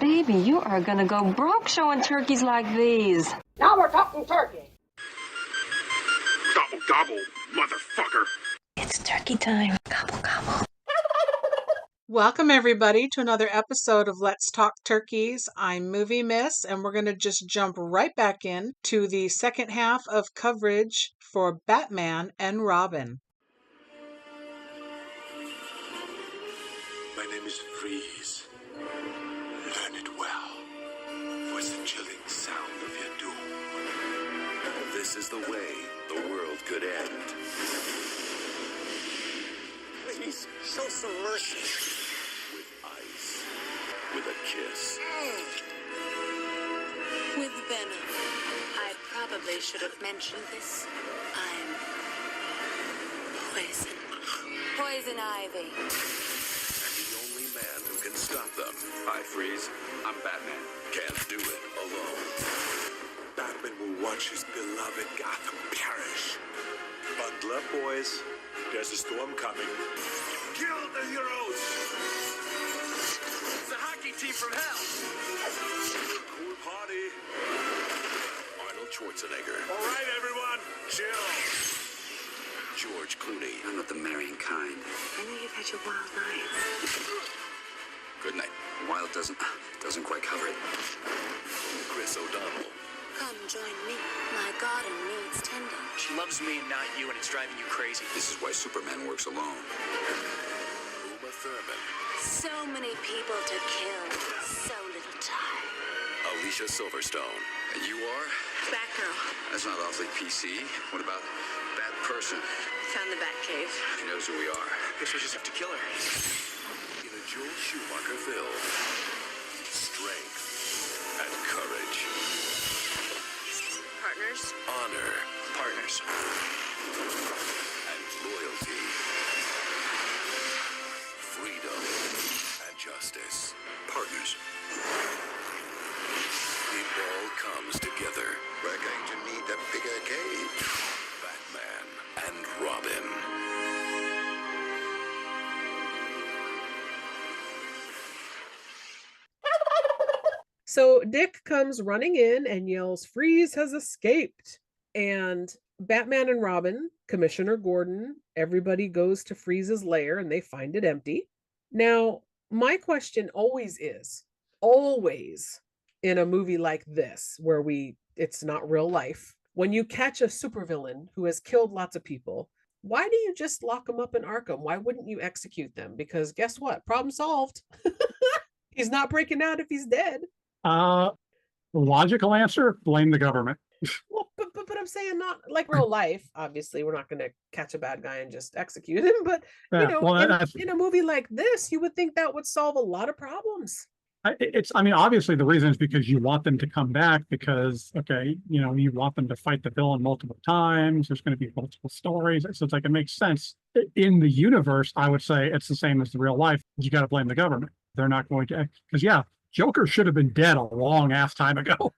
Baby, you are gonna go broke showing turkeys like these. Now we're talking turkey. Gobble, gobble, motherfucker. It's turkey time. Gobble, gobble. Welcome, everybody, to another episode of Let's Talk Turkeys. I'm Movie Miss, and we're going to just jump right back in to the second half of coverage for Batman and Robin. My name is Freeze. Learn it well, for it's the chilling sound of your doom. This is the way the world could end. Please, show some mercy. With ice. With a kiss. With venom. I probably should have mentioned this. I'm poison. Poison ivy. And the only man who can stop them. Hi, Freeze. I'm Batman. Can't do it alone. Batman will watch his beloved Gotham perish. Bundle up, boys. There's a storm coming. Kill the heroes! It's a hockey team from hell. Cool party. Arnold Schwarzenegger. All right, everyone, chill. George Clooney. I'm not the marrying kind. I know you've had your wild nights. Good night. Wild doesn't quite cover it. Chris O'Donnell. Come join me. My garden needs tending. She loves me and not you, and it's driving you crazy. This is why Superman works alone. Uma Thurman. So many people to kill. So little time. Alicia Silverstone. And you are? Batgirl. That's not awfully PC. What about Bat Person? Found the Batcave. She knows who we are. Guess we just have to kill her. In a Joel Schumacher film. Strength and courage. Partners. Honor Partners. and loyalty. Freedom and justice. Partners. It all comes together. We're going to need a bigger cave. Batman and Robin. So Dick comes running in and yells, "Freeze has escaped!" And Batman and Robin, Commissioner Gordon, everybody goes to Freeze's lair and they find it empty. Now, my question always in a movie like this, where it's not real life, when you catch a supervillain who has killed lots of people, why do you just lock them up in Arkham? Why wouldn't you execute them? Because guess what? Problem solved. He's not breaking out if he's dead. Logical answer, blame the government. Well, but I'm saying not like real life. Obviously, we're not going to catch a bad guy and just execute him. But in a movie like this, you would think that would solve a lot of problems. Obviously the reason is because you want them to come back because, you want them to fight the villain multiple times. There's going to be multiple stories. So it's like, it makes sense. In the universe, I would say it's the same as the real life. You got to blame the government. They're not going to, because Joker should have been dead a long ass time ago.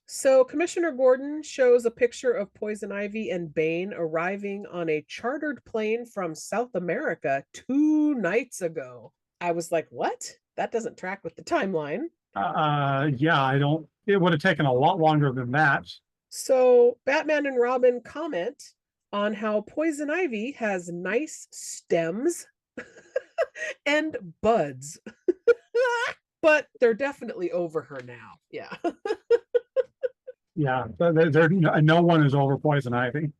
So Commissioner Gordon shows a picture of Poison Ivy and Bane arriving on a chartered plane from South America 2 nights ago. I was like, what? That doesn't track with the timeline. It would have taken a lot longer than that. So Batman and Robin comment on how Poison Ivy has nice stems and buds. But they're definitely over her now. Yeah. Yeah, no one is over Poison Ivy.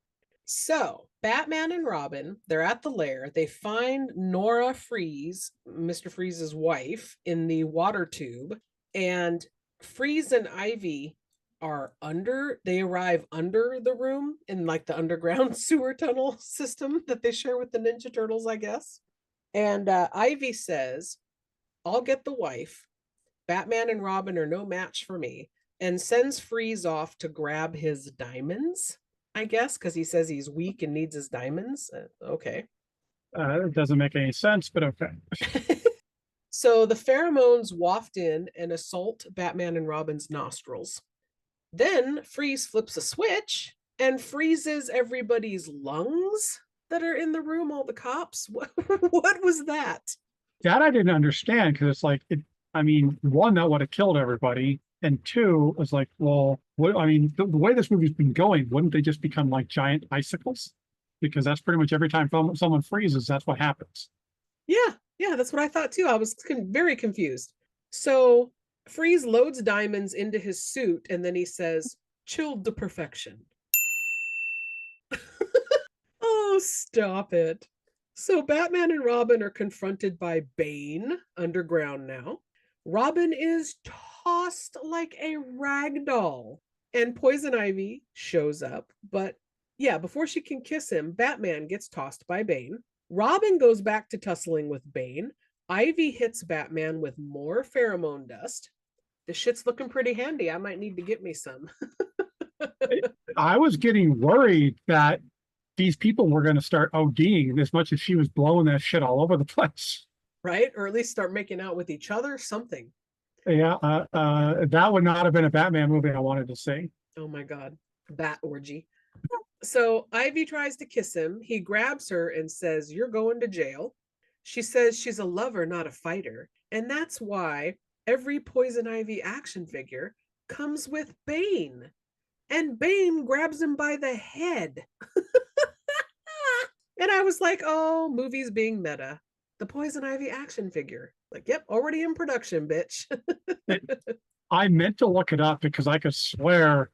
So Batman and Robin, they're at the lair. They find Nora Freeze, Mr. Freeze's wife, in the water tube. And Freeze and Ivy they arrive under the room in like the underground sewer tunnel system that they share with the Ninja Turtles, I guess. And Ivy says, "I'll get the wife. Batman and Robin are no match for me," and sends Freeze off to grab his diamonds, I guess, because he says he's weak and needs his diamonds. Okay. It doesn't make any sense, but okay. So the pheromones waft in and assault Batman and Robin's nostrils. Then Freeze flips a switch and freezes everybody's lungs that are in the room, all the cops. What was that? That I didn't understand, because it's like I mean, one, that would have killed everybody. And two, was like, well, what, I mean, the way this movie's been going, wouldn't they just become like giant icicles? Because that's pretty much every time someone freezes, that's what happens. Yeah, that's what I thought too. I was very confused. So Freeze loads diamonds into his suit and then he says, chilled to perfection. Oh, stop it. So Batman and Robin are confronted by Bane underground now. Robin is tossed like a rag doll, and Poison Ivy shows up. But yeah, before she can kiss him, Batman gets tossed by Bane. Robin goes back to tussling with Bane. Ivy hits Batman with more pheromone dust. This shit's looking pretty handy. I might need to get me some. I was getting worried that these people were going to start ODing as much as she was blowing that shit all over the place. Right? Or at least start making out with each other, something. Yeah, that would not have been a Batman movie I wanted to see. Oh my God. Bat orgy. So Ivy tries to kiss him. He grabs her and says, you're going to jail. She says she's a lover, not a fighter. And that's why every Poison Ivy action figure comes with Bane. And Bane grabs him by the head. And I was like, oh, movies being meta. The Poison Ivy action figure. Like, yep, already in production, bitch. I meant to look it up because I could swear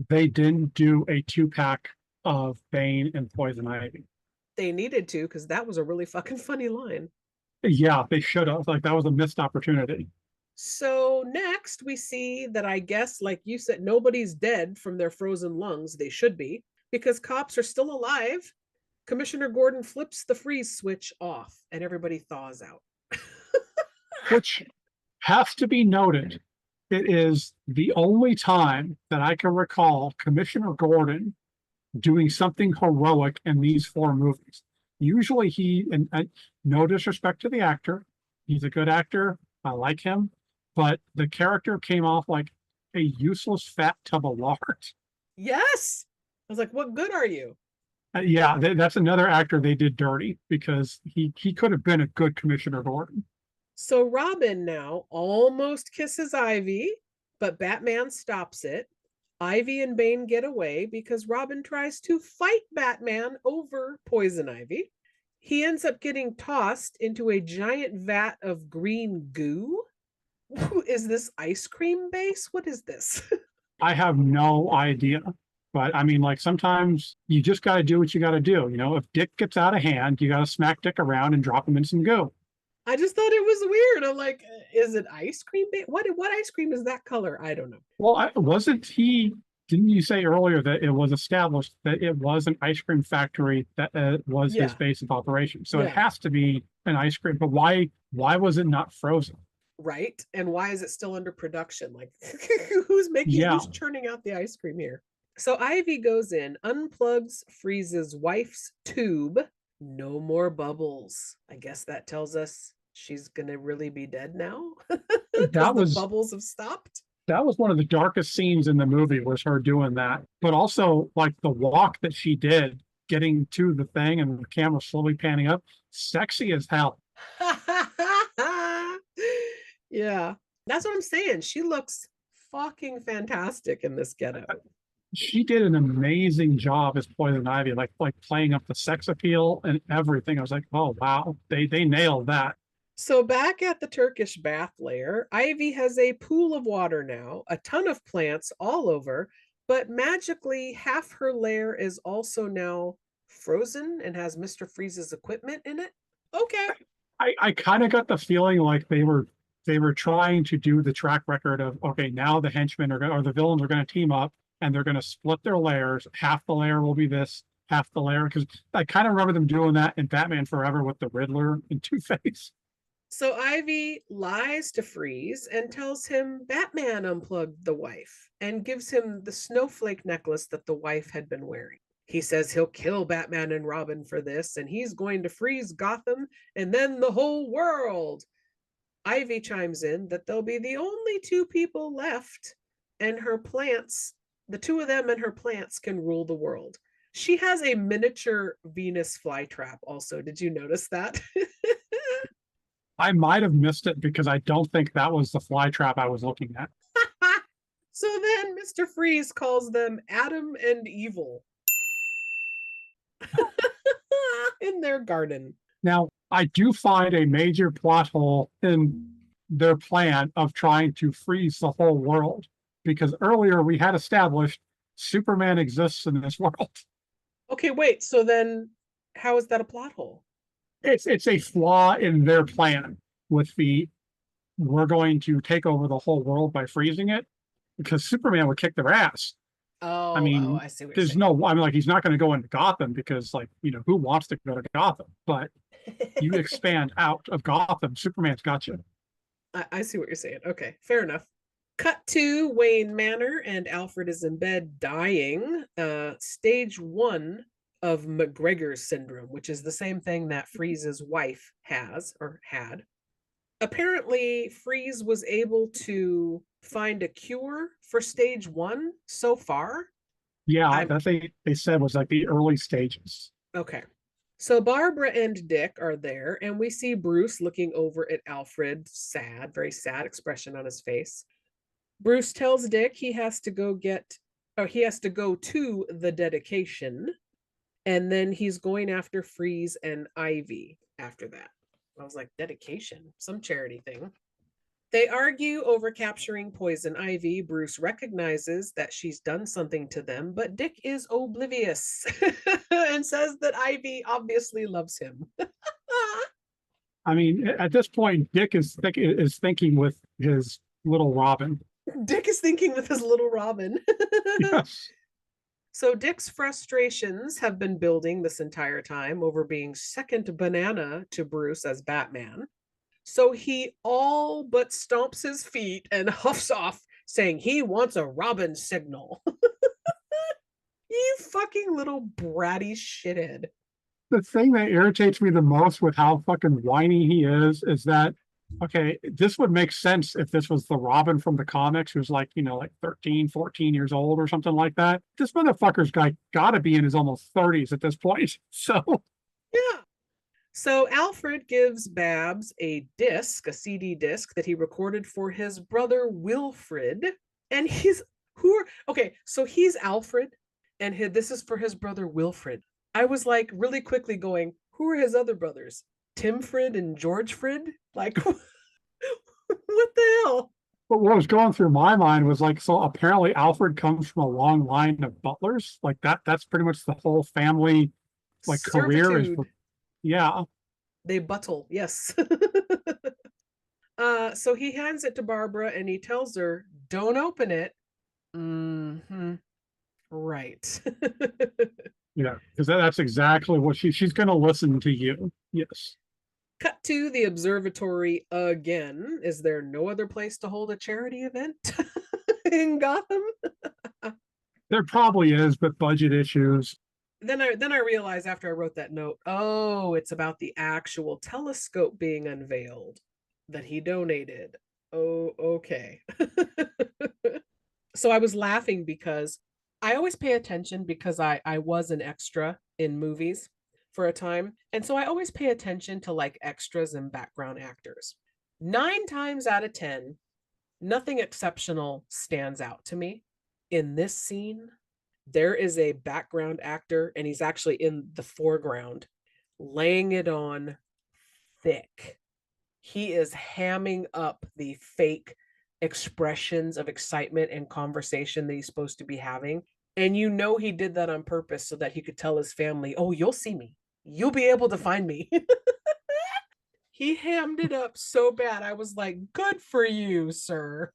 they didn't do a 2-pack of Bane and Poison Ivy. They needed to, because that was a really fucking funny line. Yeah, they should have. Like, that was a missed opportunity. So next we see that, I guess, like you said, nobody's dead from their frozen lungs. They should be, because cops are still alive. Commissioner Gordon flips the freeze switch off and everybody thaws out. Which has to be noted. It is the only time that I can recall Commissioner Gordon doing something heroic in these 4 movies. Usually he, and no disrespect to the actor, he's a good actor. I like him, but the character came off like a useless fat tub of lard. Yes. I was like, what good are you? Yeah, that's another actor they did dirty because he could have been a good Commissioner Gordon. So Robin now almost kisses Ivy, but Batman stops it. Ivy and Bane get away because Robin tries to fight Batman over Poison Ivy. He ends up getting tossed into a giant vat of green goo. Is this ice cream base? What is this? I have no idea. But I mean, like, sometimes you just got to do what you got to do. You know, if Dick gets out of hand, you got to smack Dick around and drop him in some goo. I just thought it was weird. I'm like, is it ice cream? What ice cream is that color? I don't know. Well, didn't you say earlier that it was established that it was an ice cream factory that was his base of operation? So it has to be an ice cream. But why was it not frozen? Right. And why is it still under production? Like, who's churning out the ice cream here? So Ivy goes in, unplugs Freeze's wife's tube. No more bubbles. I guess that tells us she's gonna really be dead now. The bubbles have stopped. That was one of the darkest scenes in the movie, was her doing that. But also, like, the walk that she did, getting to the thing and the camera slowly panning up, sexy as hell. Yeah, that's what I'm saying. She looks fucking fantastic in this getup. She did an amazing job as Poison Ivy, like playing up the sex appeal and everything. I was like, oh wow, they nailed that. So back at the Turkish bath lair, Ivy has a pool of water now, a ton of plants all over, but magically half her lair is also now frozen and has Mr. Freeze's equipment in it. Okay. I kind of got the feeling like they were trying to do the track record of, okay, now the henchmen or the villains are going to team up and they're going to split their layers. Half the layer will be this, half the layer. Because I kind of remember them doing that in Batman Forever with the Riddler and Two-Face. So Ivy lies to Freeze and tells him Batman unplugged the wife and gives him the snowflake necklace that the wife had been wearing. He says he'll kill Batman and Robin for this, and he's going to freeze Gotham and then the whole world. Ivy chimes in that they'll be the only 2 people left, and her plants, the 2 of them and her plants, can rule the world. She has a miniature Venus flytrap also. Did you notice that? I might have missed it because I don't think that was the fly trap I was looking at. So then Mr. Freeze calls them Adam and Evil in their garden. Now, I do find a major plot hole in their plan of trying to freeze the whole world, because earlier we had established Superman exists in this world. Okay, wait. So then how is that a plot hole? It's a flaw in their plan with the we're going to take over the whole world by freezing it, because Superman would kick their ass. Oh, I mean, I see what you're there's saying. no, I mean, like, he's not going to go into Gotham because, like, who wants to go to Gotham? But you expand out of Gotham, Superman's got you. I see what you're saying. Okay, fair enough. Cut to Wayne Manor, and Alfred is in bed dying. Stage 1 of McGregor's syndrome, which is the same thing that Freeze's wife has or had. Apparently, Freeze was able to find a cure for stage 1 so far. Yeah, that they said was like the early stages. Okay. So Barbara and Dick are there, and we see Bruce looking over at Alfred, sad, very sad expression on his face. Bruce tells Dick he has to go to the dedication, and then he's going after Freeze and Ivy after that. I was like, dedication, some charity thing. They argue over capturing Poison Ivy. Bruce recognizes that she's done something to them, but Dick is oblivious and says that Ivy obviously loves him. I mean, at this point, Dick is thinking with his little Robin. Dick is thinking with his little Robin. Yes. So Dick's frustrations have been building this entire time over being second banana to Bruce as Batman. So he all but stomps his feet and huffs off, saying he wants a Robin signal. You fucking little bratty shithead. The thing that irritates me the most with how fucking whiny he is that, okay, this would make sense if this was the Robin from the comics who's like, like 13, 14 years old or something like that. This motherfucker's gotta be in his almost 30s at this point. So yeah. So Alfred gives Babs a CD disc that he recorded for his brother Wilfred. And he's so he's Alfred, and this is for his brother Wilfred. I was like really quickly going, who are his other brothers? Timfred and Georgefred? Like, what the hell? but what was going through my mind was like, so apparently Alfred comes from a long line of butlers. Like that's pretty much the whole family, like, career is. Yeah. They buttle, yes. So he hands it to Barbara and he tells her, don't open it. Mm-hmm. Right. Yeah, because that's exactly what she's going to listen to you. Yes. Cut to the observatory again. Is there no other place to hold a charity event in Gotham? There probably is, but budget issues. Then I realized after I wrote that note, oh, it's about the actual telescope being unveiled that he donated. Oh, okay. So I was laughing because I always pay attention because I was an extra in movies for a time. And so I always pay attention to like extras and background actors. 9 times out of 10, nothing exceptional stands out to me. In this scene, there is a background actor, and he's actually in the foreground, laying it on thick. He is hamming up the fake expressions of excitement and conversation that he's supposed to be having. And he did that on purpose so that he could tell his family, oh, you'll see me. You'll be able to find me. He hammed it up so bad. I was like, good for you, sir.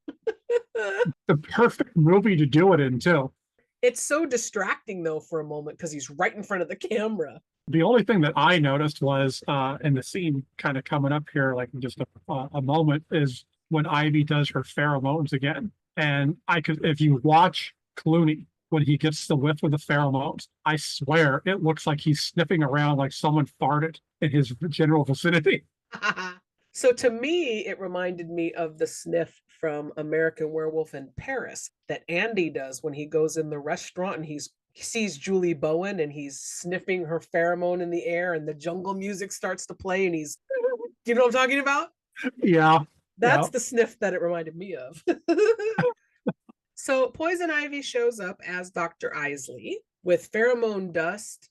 The perfect movie to do it in, too. It's so distracting, though, for a moment, because he's right in front of the camera. The only thing that I noticed was in the scene kind of coming up here, like in just a moment, is when Ivy does her pheromones again. And if you watch Clooney, when he gets the whiff of the pheromones, I swear it looks like he's sniffing around like someone farted in his general vicinity. So to me, it reminded me of the sniff from American Werewolf in Paris that Andy does when he goes in the restaurant and he sees Julie Bowen and he's sniffing her pheromone in the air and the jungle music starts to play and he's, you know what I'm talking about? Yeah. That's Yeah. the sniff that it reminded me of. So Poison Ivy shows up as Dr. Isley with pheromone dust.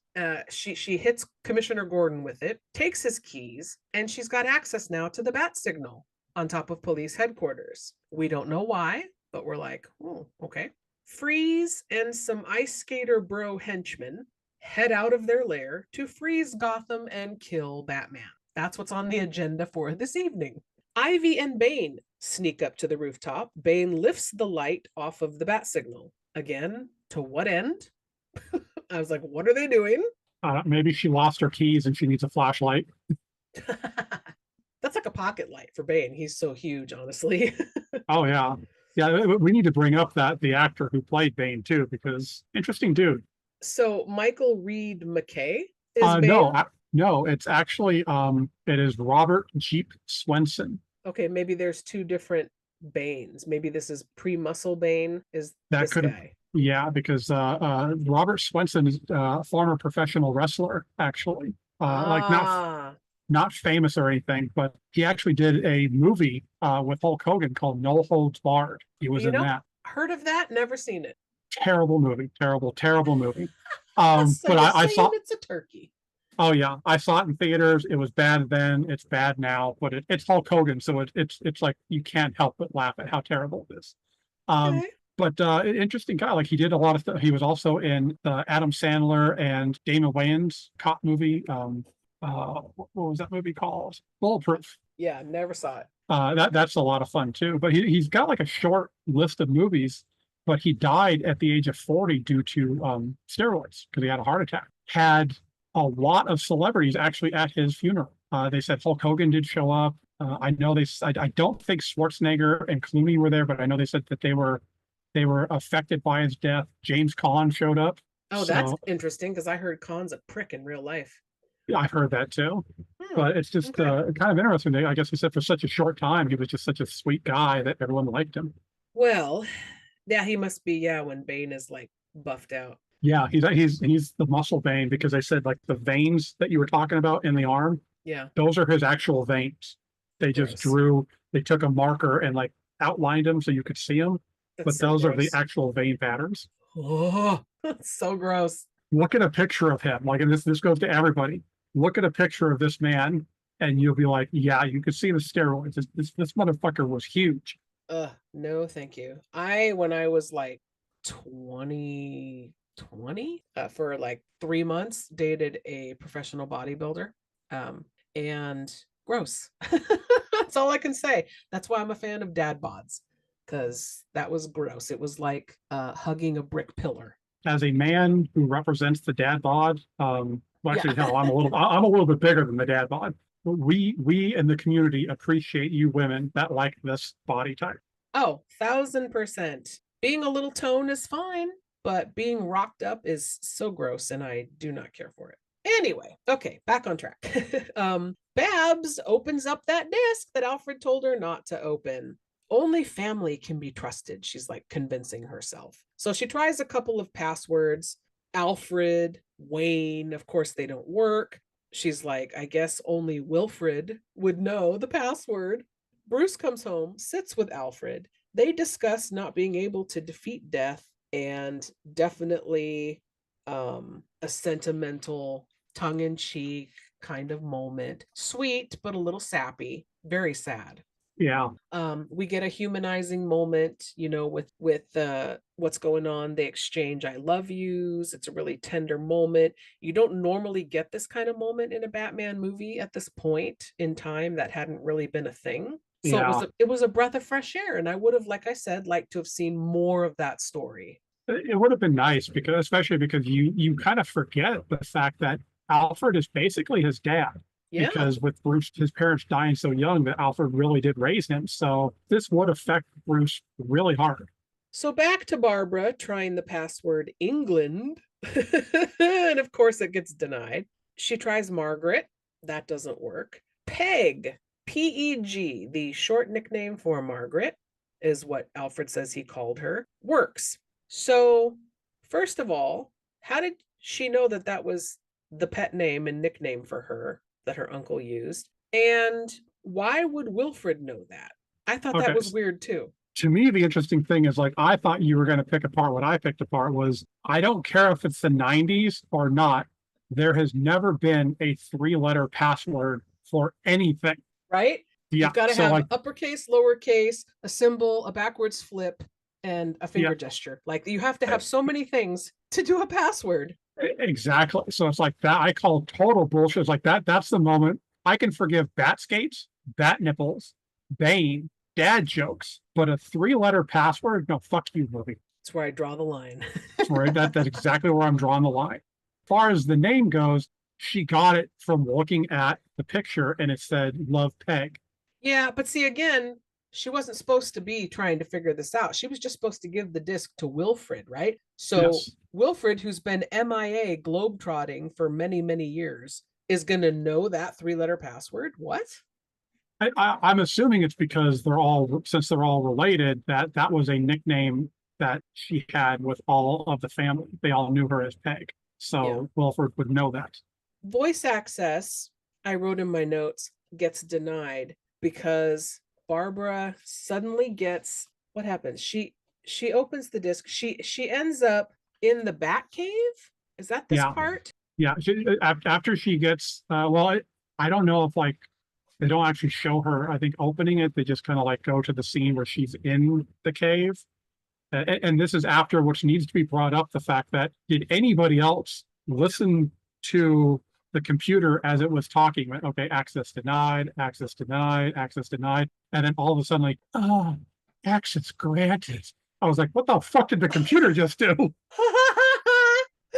She hits Commissioner Gordon with it, takes his keys, and she's got access now to the bat signal on top of police headquarters. We don't know why, but we're like, oh, okay. Freeze and some ice skater bro henchmen head out of their lair to freeze Gotham and kill Batman. That's what's on the agenda for this evening. Ivy and Bane sneak up to the rooftop. Bane lifts the light off of the bat signal. Again, to what end? I was like, what are they doing? Maybe she lost her keys and she needs a flashlight. That's like a pocket light for Bane. He's so huge, honestly. Oh yeah. Yeah, we need to bring up that the actor who played Bane too, because interesting dude. So Michael Reed McKay is No, Bane. no, it's actually it is Robert Jeep Swenson. Okay, maybe there's two different Banes. Maybe this is pre-muscle Bane is That this could guy. Yeah, because Robert Swenson is a former professional wrestler, actually. Like not famous or anything, but he actually did a movie with Hulk Hogan called No Holds Barred. He was in that. Heard of that, never seen it. Terrible movie, terrible movie. So But you're I saying saw. it's a turkey. Oh yeah, I saw it in theaters. It was bad then. It's bad now, but it's Hulk Hogan, so it's like you can't help but laugh at how terrible it is. Um, Okay. but interesting guy. Like he did a lot of stuff. He was also in the Adam Sandler and Damon Wayans cop movie. What was that movie called? Bulletproof. Yeah, never saw it. That's a lot of fun too. But he's got like a short list of movies. But he died at the age of 40 due to steroids because he had a heart attack. Had a lot of celebrities actually at his funeral. They said Hulk Hogan did show up. I know I don't think Schwarzenegger and Clooney were there, but I know they said that they were affected by his death. James Caan showed up. Oh, that's interesting because I heard Khan's a prick in real life. I've heard that too. Hmm, But it's just okay. kind of interesting. I guess he said for such a short time, he was just such a sweet guy that everyone liked him. Well, yeah, he must be, yeah, when Bane is like buffed out. Yeah, he's the muscle vein because I said like the veins that you were talking about in the arm, Yeah. those are his actual veins. They just they took a marker and like outlined them so you could see them. That's But so those are the gross. actual vein patterns. Oh, that's so gross. Look at a picture of him. Like, and this goes to everybody. Look at a picture of this man, and you'll be like, yeah, you can see the steroids. This motherfucker was huge. No, thank you. When I was like 20, for like 3 months, dated a professional bodybuilder. And gross. That's all I can say. That's why I'm a fan of dad bods, because that was gross. It was like hugging a brick pillar. As a man who represents the dad bod, well, actually, Yeah. hell, I'm a little bit bigger than the dad bod. We in the community appreciate you women that like this body type. Oh, 1,000%. Being a little tone is fine, but being rocked up is so gross, and I do not care for it. Anyway, okay, back on track. Babs opens up that desk that Alfred told her not to open. Only family can be trusted, she's like convincing herself. So she tries a couple of passwords. Alfred, Wayne, of course, they don't work. She's like, I guess only Wilfred would know the password. Bruce comes home, sits with Alfred. They discuss not being able to defeat death, and definitely a sentimental, tongue-in-cheek kind of moment. Sweet, but a little sappy. Very sad. Yeah. We get a humanizing moment, with what's going on. They exchange I love yous. It's a really tender moment. You don't normally get this kind of moment in a Batman movie at this point in time. That hadn't really been a thing. So Yeah. it was a breath of fresh air, and I would have, like I said, liked to have seen more of that story. It would have been nice because, especially because you kind of forget the fact that Alfred is basically his dad. Yeah. Because with Bruce, his parents dying so young, that Alfred really did raise him. So this would affect Bruce really hard. So back to Barbara trying the password England. And of course it gets denied. She tries Margaret. That doesn't work. Peg, P-E-G, the short nickname for Margaret, is what Alfred says he called her, works. So first of all, how did she know that was the pet name and nickname for her that her uncle used? And why would Wilfred know that? I thought that Okay. was weird too. To me, the interesting thing is like, I thought you were going to pick apart what I picked apart was, I don't care if it's the 90s or not. There has never been a 3-letter password for anything. Right? Yeah. You've got to So have like, uppercase, lowercase, a symbol, a backwards flip, and a finger Yeah. gesture. Like you have to have so many things to do a password. Exactly. So it's like that. I call total bullshit. It's like that. That's the moment I can forgive bat skates, bat nipples, Bane, dad jokes, but a 3-letter password? No, fuck you, movie. That's where I draw the line. Right? That's exactly where I'm drawing the line. As far as the name goes, she got it from looking at the picture and it said Love Peg. Yeah, but see, again, she wasn't supposed to be trying to figure this out. She was just supposed to give the disc to Wilfred, right? So Yes. Wilfred, who's been MIA globetrotting for many, many years, is going to know that 3-letter password. What? I'm assuming it's because since they're all related, that was a nickname that she had with all of the family. They all knew her as Peg. So Yeah. Wilford would know that. Voice access, I wrote in my notes, gets denied because Barbara suddenly gets, what happens? She opens the disc. She ends up in the Batcave. Is that this Yeah. part? Yeah. After she gets, I don't know if like they don't actually show her, I think, opening it. They just kind of like go to the scene where she's in the cave. And this is after, which needs to be brought up, the fact that did anybody else listen to the computer as it was talking? Okay, access denied, access denied, access denied. And then all of a sudden, like, oh, access granted. I was like, what the fuck did the computer just do?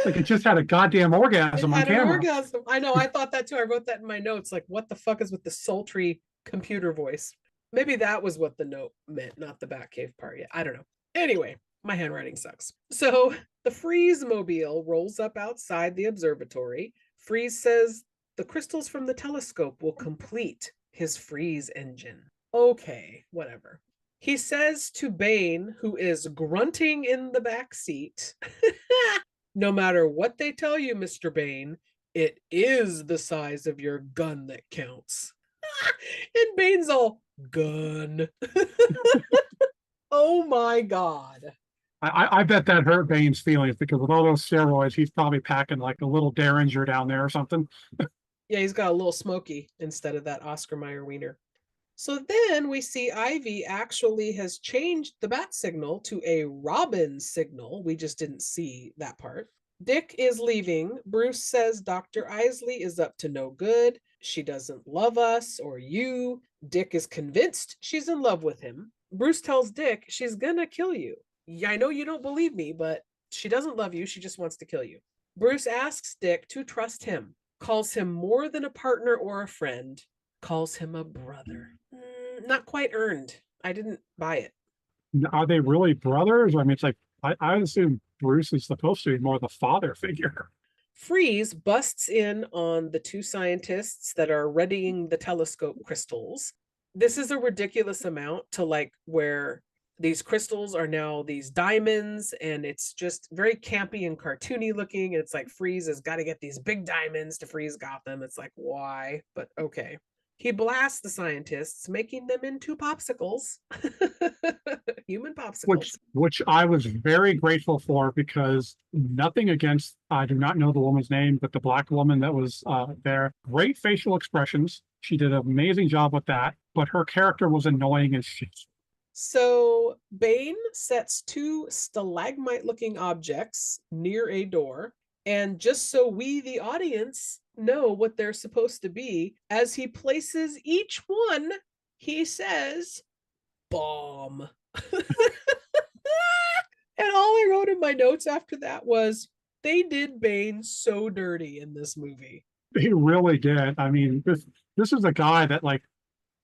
Like it just had a goddamn orgasm on It had an camera. orgasm. I know. I thought that too. I wrote that in my notes. Like, what the fuck is with the sultry computer voice? Maybe that was what the note meant, not the Batcave part yet. I don't know. Anyway, my handwriting sucks. So the Freeze mobile rolls up outside the observatory. Freeze says the crystals from the telescope will complete his freeze engine. Okay, whatever. He says to Bane, who is grunting in the back seat, no matter what they tell you, Mr. Bane, it is the size of your gun that counts. And Bane's all, gun. Oh my God. I bet that hurt Bane's feelings because with all those steroids, he's probably packing like a little Derringer down there or something. Yeah, he's got a little smoky instead of that Oscar Mayer wiener. So then we see Ivy actually has changed the bat signal to a Robin signal. We just didn't see that part. Dick is leaving. Bruce says Dr. Isley is up to no good. She doesn't love us or you. Dick is convinced she's in love with him. Bruce tells Dick she's gonna kill you. Yeah, I know you don't believe me, but she doesn't love you. She just wants to kill you. Bruce asks Dick to trust him, calls him more than a partner or a friend, calls him a brother. Not quite earned. I didn't buy it. Are they really brothers? I mean, it's like, I assume Bruce is supposed to be more the father figure. Freeze busts in on the two scientists that are readying the telescope crystals. This is a ridiculous amount to like where these crystals are now these diamonds, and it's just very campy and cartoony looking. It's like Freeze has got to get these big diamonds to freeze Gotham. It's like, why? But okay. He blasts the scientists, making them into popsicles. Human popsicles. Which I was very grateful for because nothing against, I do not know the woman's name, but the black woman that was there. Great facial expressions. She did an amazing job with that, but her character was annoying as shit. So Bane sets two stalagmite-looking objects near a door, and just so we, the audience, know what they're supposed to be, as he places each one, he says, bomb. And all I wrote in my notes after that was, they did Bane so dirty in this movie. He really did. I mean, this is a guy that like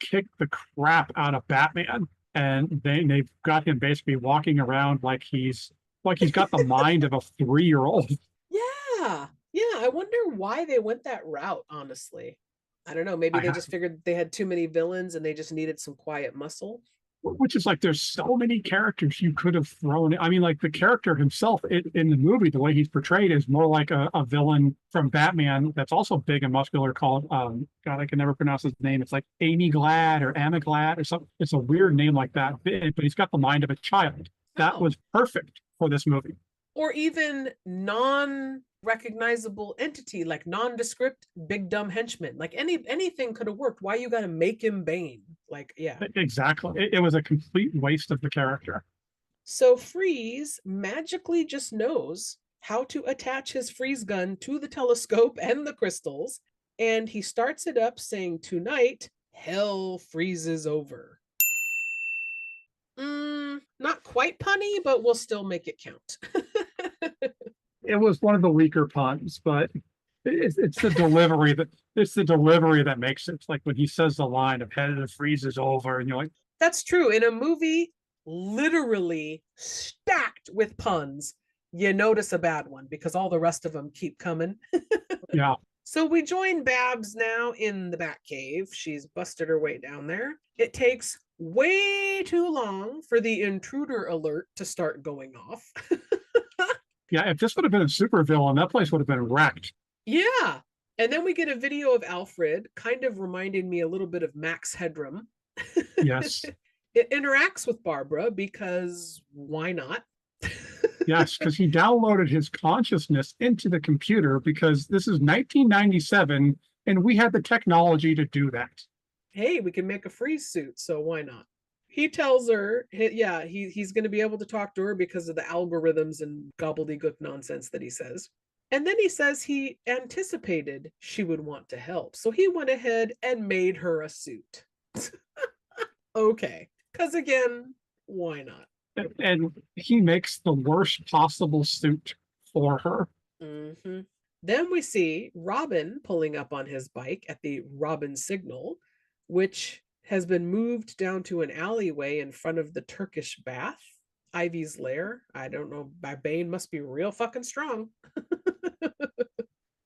kicked the crap out of Batman. And they've got him basically walking around like he's got the mind of a 3-year-old. Yeah. I wonder why they went that route, honestly. I don't know. Maybe they just figured they had too many villains and they just needed some quiet muscle. which is like there's so many characters you could have thrown. I mean, like the character himself in the movie, the way he's portrayed is more like a villain from Batman that's also big and muscular called God, I can never pronounce his name. It's like Amy Glad or Amiglad or something. It's a weird name like that, but he's got the mind of a child. That was perfect for this movie. Or even non-recognizable entity, like nondescript big dumb henchman. Like anything could have worked. Why you gotta make him Bane? Like, yeah. Exactly. It was a complete waste of the character. So Freeze magically just knows how to attach his freeze gun to the telescope and the crystals, and he starts it up saying, "Tonight, hell freezes over." Not quite punny, but we'll still make it count. It was one of the weaker puns, but it's the delivery that makes it. It's like when he says the line of "head freezes over," and you're like, That's true. In a movie literally stacked with puns, you notice a bad one because all the rest of them keep coming. yeah. So we join Babs now in the Batcave. She's busted her way down there. It takes way too long for the intruder alert to start going off. Yeah, if this would have been a supervillain, that place would have been wrecked. Yeah. And then we get a video of Alfred, kind of reminding me a little bit of Max Headroom. Yes. It interacts with Barbara because why not? Yes, because he downloaded his consciousness into the computer because this is 1997 and we had the technology to do that. Hey, we can make a freeze suit, so why not? He tells her, he's going to be able to talk to her because of the algorithms and gobbledygook nonsense that he says. And then he says he anticipated she would want to help. So he went ahead and made her a suit. Okay. Because again, why not? And he makes the worst possible suit for her. Mm-hmm. Then we see Robin pulling up on his bike at the Robin signal, which has been moved down to an alleyway in front of the Turkish bath, Ivy's lair. I don't know, my Bane must be real fucking strong.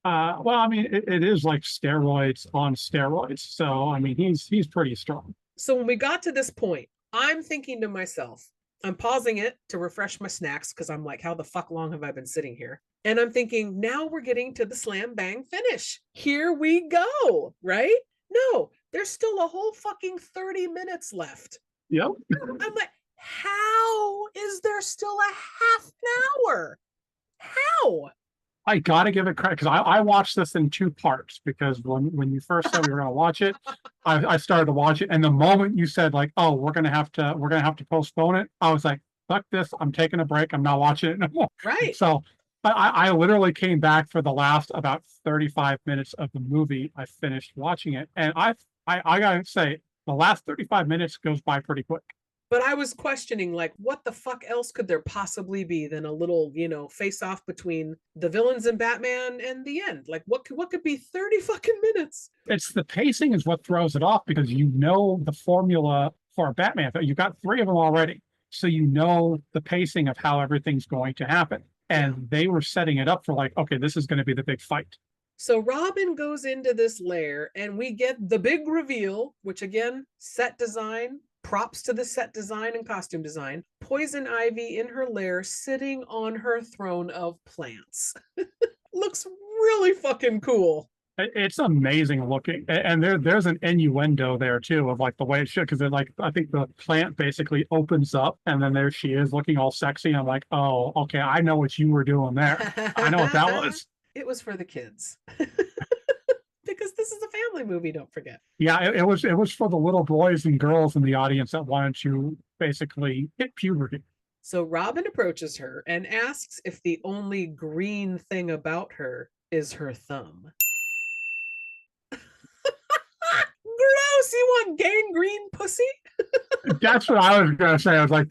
Well, I mean, it is like steroids on steroids. So, I mean, he's pretty strong. So when we got to this point, I'm thinking to myself, I'm pausing it to refresh my snacks because I'm like, how the fuck long have I been sitting here? And I'm thinking, now we're getting to the slam bang finish. Here we go, right? No, there's still a whole fucking 30 minutes left. Yep. I'm like, how is there still a half an hour? How? I gotta give it credit because I watched this in two parts because when you first said we were gonna watch it, I started to watch it, and the moment you said like, oh, we're gonna have to postpone it, I was like, fuck this, I'm taking a break, I'm not watching it no more. Right. So I literally came back for the last about 35 minutes of the movie. I finished watching it, and I gotta say the last 35 minutes goes by pretty quick. But I was questioning, like, what the fuck else could there possibly be than a little, face off between the villains and Batman and the end? Like, what could be 30 fucking minutes? It's the pacing is what throws it off because you know the formula for a Batman. You've got three of them already. So you know the pacing of how everything's going to happen. And they were setting it up for like, okay, this is going to be the big fight. So Robin goes into this lair and we get the big reveal, which again, set design, props to the set design and costume design. Poison Ivy in her lair sitting on her throne of plants. Looks really fucking cool. It's amazing looking, and there's an innuendo there too of like the way it should, because like I think the plant basically opens up and then there she is looking all sexy. I'm like, oh, okay, I know what you were doing there. I know what that was. It was for the kids. Because this is a family movie, don't forget. Yeah, it was for the little boys and girls in the audience that wanted to basically hit puberty. So Robin approaches her and asks if the only green thing about her is her thumb. Gross, you want gangrene pussy? That's what I was gonna say. I was like,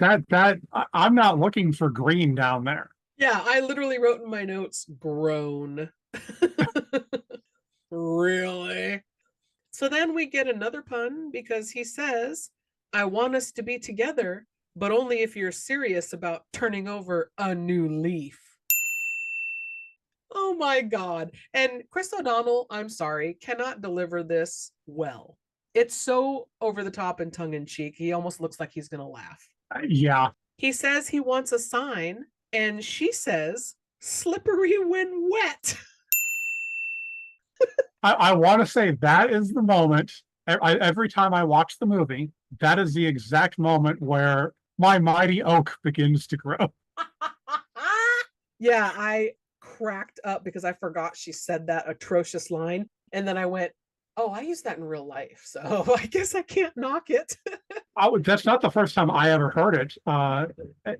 I'm not looking for green down there. Yeah, I literally wrote in my notes, groan. Really? So then we get another pun because he says, I want us to be together, but only if you're serious about turning over a new leaf. Oh my God. And Chris O'Donnell, I'm sorry, cannot deliver this well. It's so over the top and tongue in cheek. He almost looks like he's going to laugh. Yeah. He says he wants a sign, and she says, slippery when wet. I want to say that is the moment. Every time I watch the movie, that is the exact moment where my mighty oak begins to grow. Yeah, I cracked up because I forgot she said that atrocious line. And then I went, oh, I use that in real life. So I guess I can't knock it. That's not the first time I ever heard it.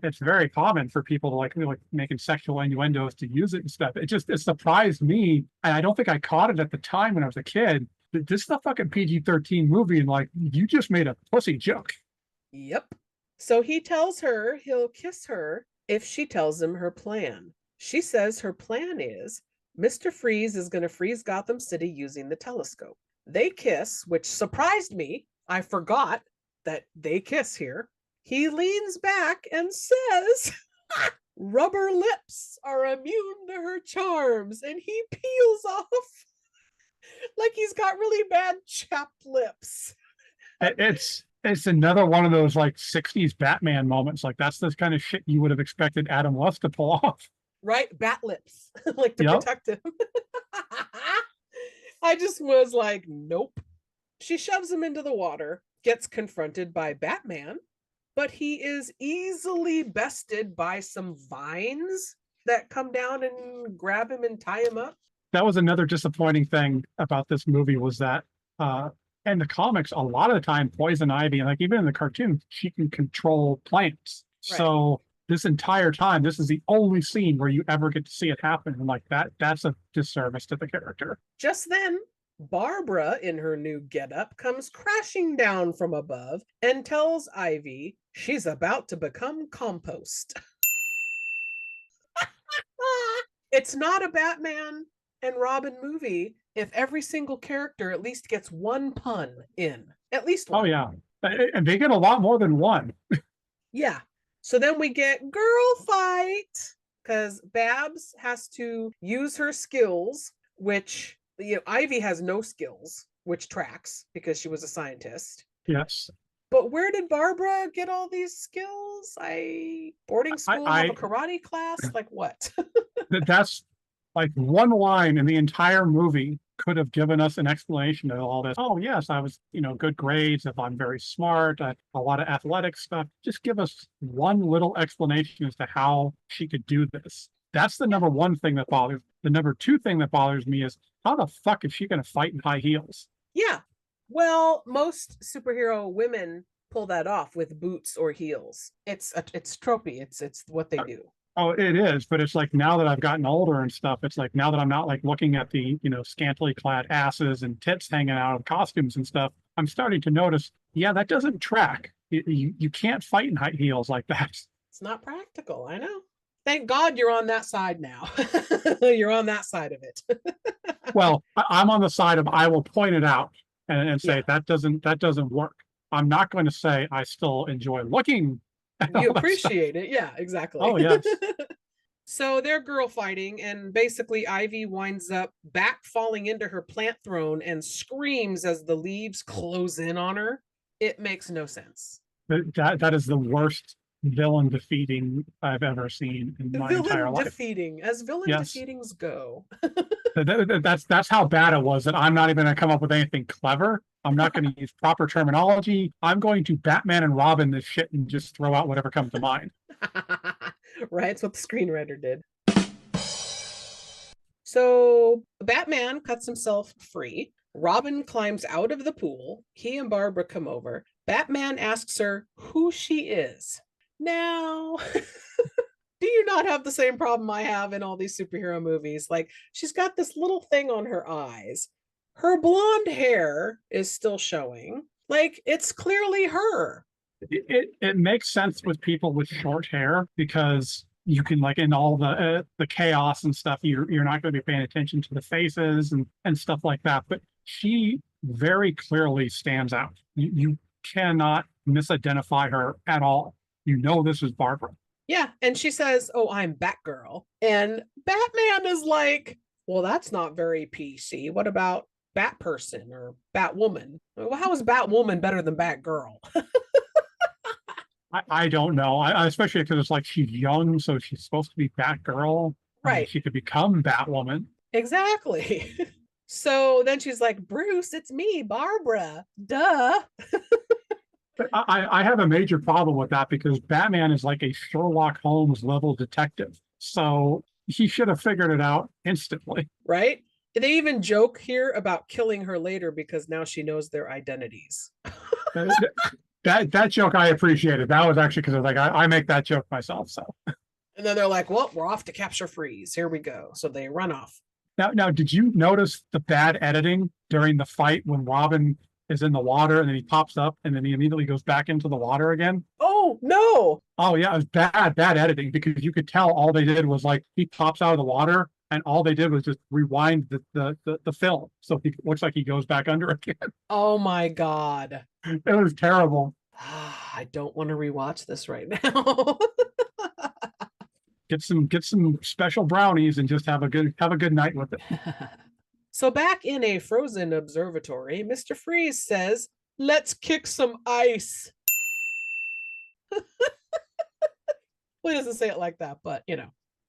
It's very common for people to like making sexual innuendos to use it and stuff. It surprised me, and I don't think I caught it at the time when I was a kid. This is a fucking PG-13 movie, and like you just made a pussy joke. Yep. So he tells her he'll kiss her if she tells him her plan. She says her plan is Mr. Freeze is going to freeze Gotham City using the telescope. They kiss, which surprised me. I forgot that they kiss here. He leans back and says, rubber lips are immune to her charms, and he peels off like he's got really bad chapped lips. It's another one of those like 60s Batman moments. Like that's the kind of shit you would have expected Adam West to pull off. Right? Bat lips, like to protect him. I just was like, nope. She shoves him into the water, gets confronted by Batman, but he is easily bested by some vines that come down and grab him and tie him up. That was another disappointing thing about this movie was that in the comics, a lot of the time, Poison Ivy, like even in the cartoon, she can control plants. Right. So this entire time, this is the only scene where you ever get to see it happen. And like that's a disservice to the character. Just then, Barbara, in her new getup, comes crashing down from above and tells Ivy she's about to become compost. It's not a Batman and Robin movie if every single character at least gets one pun in. At least one. Oh, yeah. And they get a lot more than one. Yeah. So then we get girl fight because Babs has to use her skills, which, Ivy has no skills, which tracks because she was a scientist. Yes. But where did Barbara get all these skills? Boarding school, have a karate class? Like what? That's like one line in the entire movie could have given us an explanation of all this. Oh, yes, I was, good grades. If I'm very smart, a lot of athletic stuff. Just give us one little explanation as to how she could do this. That's the number one thing that bothers. The number two thing that bothers me is how the fuck is she going to fight in high heels? Yeah. Well, most superhero women pull that off with boots or heels. It's tropey. It's what they do. Oh, it is, but it's like now that I've gotten older and stuff, it's like now that I'm not like looking at the, scantily clad asses and tits hanging out of costumes and stuff, I'm starting to notice, yeah, that doesn't track. You can't fight in high heels like that. It's not practical. I know. Thank God you're on that side now. You're on that side of it. Well, I'm on the side of I will point it out and say that doesn't work. I'm not going to say I still enjoy looking. You appreciate it. Yeah, exactly. Oh, yes. So they're girl fighting, and basically Ivy winds up back falling into her plant throne and screams as the leaves close in on her. It makes no sense. That is the worst villain defeating I've ever seen in my entire life. Defeating, as villain defeatings go. That's how bad it was that I'm not even going to come up with anything clever. I'm not going to use proper terminology. I'm going to Batman and Robin this shit and just throw out whatever comes to mind. Right, it's what the screenwriter did. So Batman cuts himself free. Robin climbs out of the pool. He and Barbara come over. Batman asks her who she is. Now, do you not have the same problem I have in all these superhero movies? Like, she's got this little thing on her eyes. Her blonde hair is still showing. Like, it's clearly her. It makes sense with people with short hair because you can, like, in all the chaos and stuff, you're not going to be paying attention to the faces and stuff like that. But she very clearly stands out. You cannot misidentify her at all. This is Barbara. Yeah, and she says, "Oh, I'm Batgirl." And Batman is like, "Well, that's not very PC. What about Bat Person or Batwoman. Well, how is Batwoman better than Batgirl? I don't know. I especially because it's like she's young, so she's supposed to be Batgirl. I mean, Right. she could become Batwoman. Exactly. So then she's like, Bruce, it's me, Barbara. Duh. But I have a major problem with that because Batman is like a Sherlock Holmes level detective. So he should have figured it out instantly. Right? They even joke here about killing her later because now she knows their identities. That joke I appreciated. That was actually because I was like, I make that joke myself. So And then they're like, well, we're off to capture Freeze. Here we go. So they run off. now, did you notice the bad editing during the fight when Robin is in the water and then he pops up and then he immediately goes back into the water again? Oh, no. Oh yeah, it was bad editing because you could tell all they did was like he pops out of the water and all they did was just rewind the film. So he looks like he goes back under again. Oh, my God. It was terrible. I don't want to rewatch this right now. Get some special brownies and just have a good night with it. So back in a frozen observatory, Mr. Freeze says, let's kick some ice. Well, he doesn't say it like that, but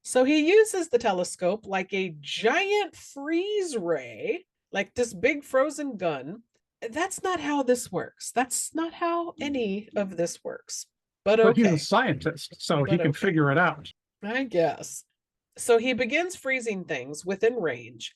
So he uses the telescope like a giant freeze ray, like this big frozen gun. That's not how this works. That's not how any of this works. But But he's okay, a scientist, so he But can okay. figure it out. I guess. So he begins freezing things within range.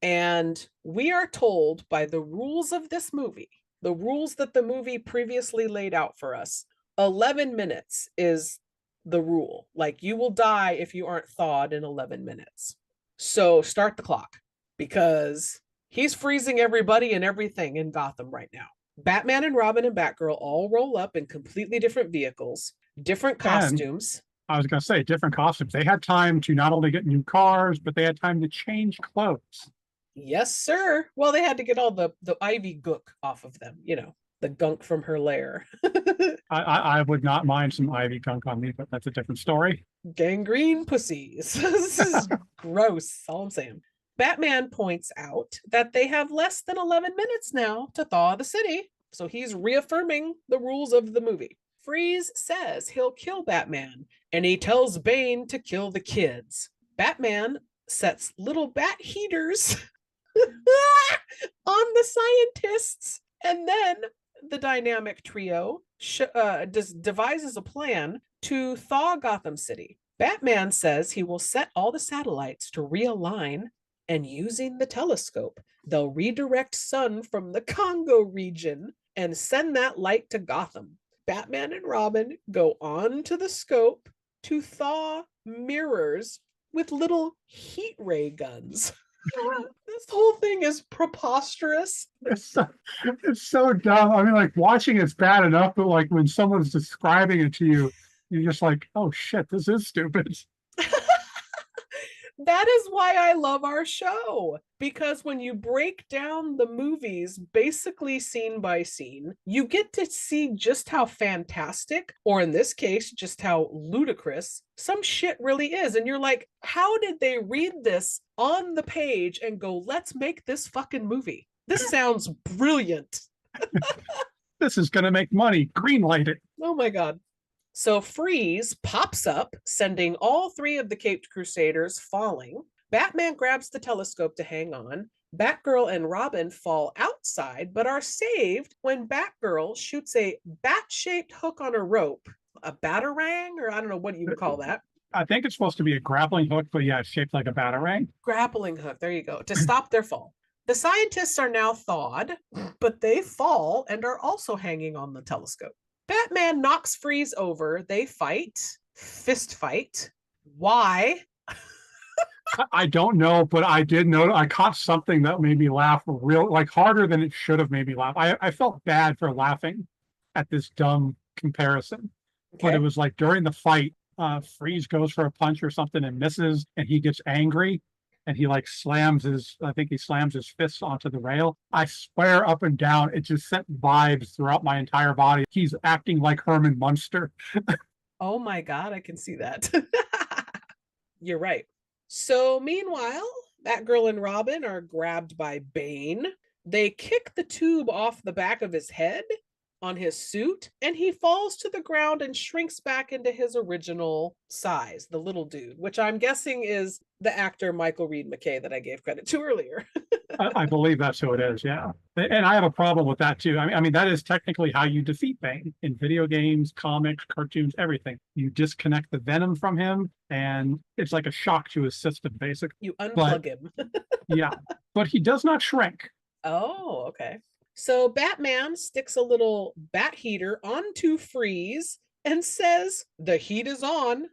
And we are told by the rules of this movie, the rules that the movie previously laid out for us, 11 minutes is the rule. Like you will die if you aren't thawed in 11 minutes. So start the clock because he's freezing everybody and everything in Gotham right now. Batman and Robin and Batgirl all roll up in completely different vehicles, different costumes. I was going to say different costumes. They had time to not only get new cars, but they had time to change clothes. Yes, sir. Well, they had to get all the ivy gook off of them, the gunk from her lair. I would not mind some ivy gunk on me, but that's a different story. Gangrene pussies. This is gross. All I'm saying. Batman points out that they have less than 11 minutes now to thaw the city. So he's reaffirming the rules of the movie. Freeze says he'll kill Batman, and he tells Bane to kill the kids. Batman sets little bat heaters on the scientists, and then the dynamic trio devises a plan to thaw Gotham City. Batman says he will set all the satellites to realign, and using the telescope, they'll redirect sun from the Congo region and send that light to Gotham. Batman and Robin go on to the scope to thaw mirrors with little heat ray guns. This whole thing is preposterous. It's so dumb. I mean, like watching it's bad enough, but like when someone's describing it to you, you're just like, oh shit, this is stupid. That is why I love our show, because when you break down the movies basically scene by scene, you get to see just how fantastic, or in this case, just how ludicrous some shit really is. And you're like, how did they read this on the page and go, let's make this fucking movie? This sounds brilliant. This is going to make money. Greenlight it. Oh my God. So Freeze pops up, sending all three of the Caped Crusaders falling. Batman grabs the telescope to hang on. Batgirl and Robin fall outside, but are saved when Batgirl shoots a bat-shaped hook on a rope. A batarang, or I don't know what you would call that. I think it's supposed to be a grappling hook, but yeah, it's shaped like a batarang. Grappling hook, there you go, to stop their fall. The scientists are now thawed, but they fall and are also hanging on the telescope. Batman knocks Freeze over. They fight. Fist fight. Why? I don't know, but I did know I caught something that made me laugh like harder than it should have made me laugh. I felt bad for laughing at this dumb comparison. Okay. But it was like during the fight, Freeze goes for a punch or something and misses, and he gets angry. And he like slams his fists onto the rail. I swear up and down, it just sent vibes throughout my entire body. He's acting like Herman Munster. Oh my God, I can see that. You're right. So meanwhile, Batgirl and Robin are grabbed by Bane. They kick the tube off the back of his head on his suit, and he falls to the ground and shrinks back into his original size, the little dude, which I'm guessing is the actor Michael Reed McKay that I gave credit to earlier. I believe that's who it is. Yeah. And I have a problem with that too. I mean, that is technically how you defeat Bane in video games, comics, cartoons, everything. You disconnect the venom from him and it's like a shock to his system, basically. You unplug him. Yeah. But he does not shrink. Oh, okay. So Batman sticks a little bat heater onto Freeze and says, "The heat is on."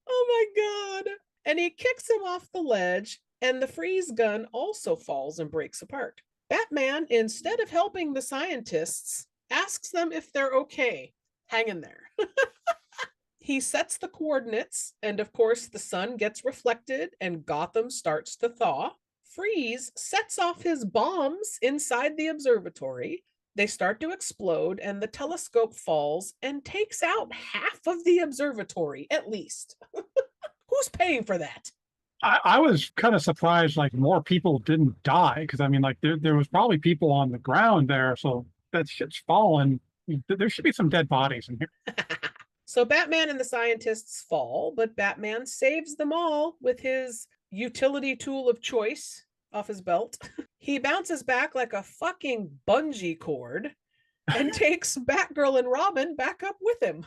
Oh my God. And he kicks him off the ledge, and the freeze gun also falls and breaks apart. Batman, instead of helping the scientists, asks them if they're okay. Hang in there. He sets the coordinates, and of course, the sun gets reflected and Gotham starts to thaw. Freeze sets off his bombs inside the observatory. They start to explode, and the telescope falls and takes out half of the observatory, at least. Who's paying for that? I was kind of surprised, like, more people didn't die, because I mean, like, there was probably people on the ground there, so that shit's fallen. There should be some dead bodies in here. So Batman and the scientists fall, but Batman saves them all with his utility tool of choice off his belt. He bounces back like a fucking bungee cord and takes Batgirl and Robin back up with him.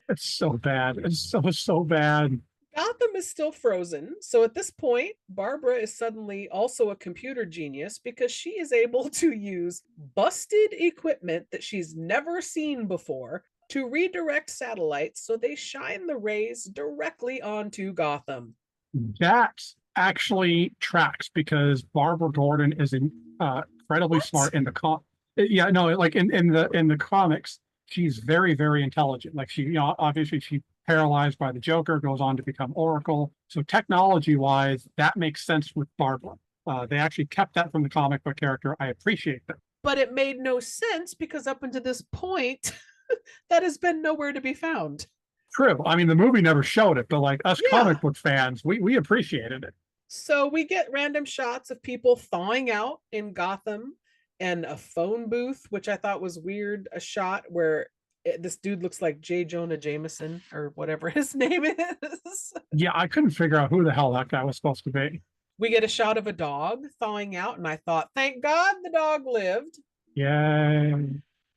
It's so bad. It's so bad. Gotham is still frozen. So at this point, Barbara is suddenly also a computer genius because she is able to use busted equipment that she's never seen before to redirect satellites so they shine the rays directly onto Gotham. That actually tracks because Barbara Gordon is incredibly smart in the yeah, no, like in the comics, she's very, very intelligent. Like she, obviously she paralyzed by the Joker, goes on to become Oracle. So technology-wise, that makes sense with Barbara. They actually kept that from the comic book character. I appreciate that. But it made no sense because up until this point, that has been nowhere to be found. True. I mean, the movie never showed it, but like us comic book fans, we appreciated it. So we get random shots of people thawing out in Gotham and a phone booth, which I thought was weird. A shot where this dude looks like J. Jonah Jameson or whatever his name is. Yeah, I couldn't figure out who the hell that guy was supposed to be. We get a shot of a dog thawing out, and I thought, thank God the dog lived. Yay.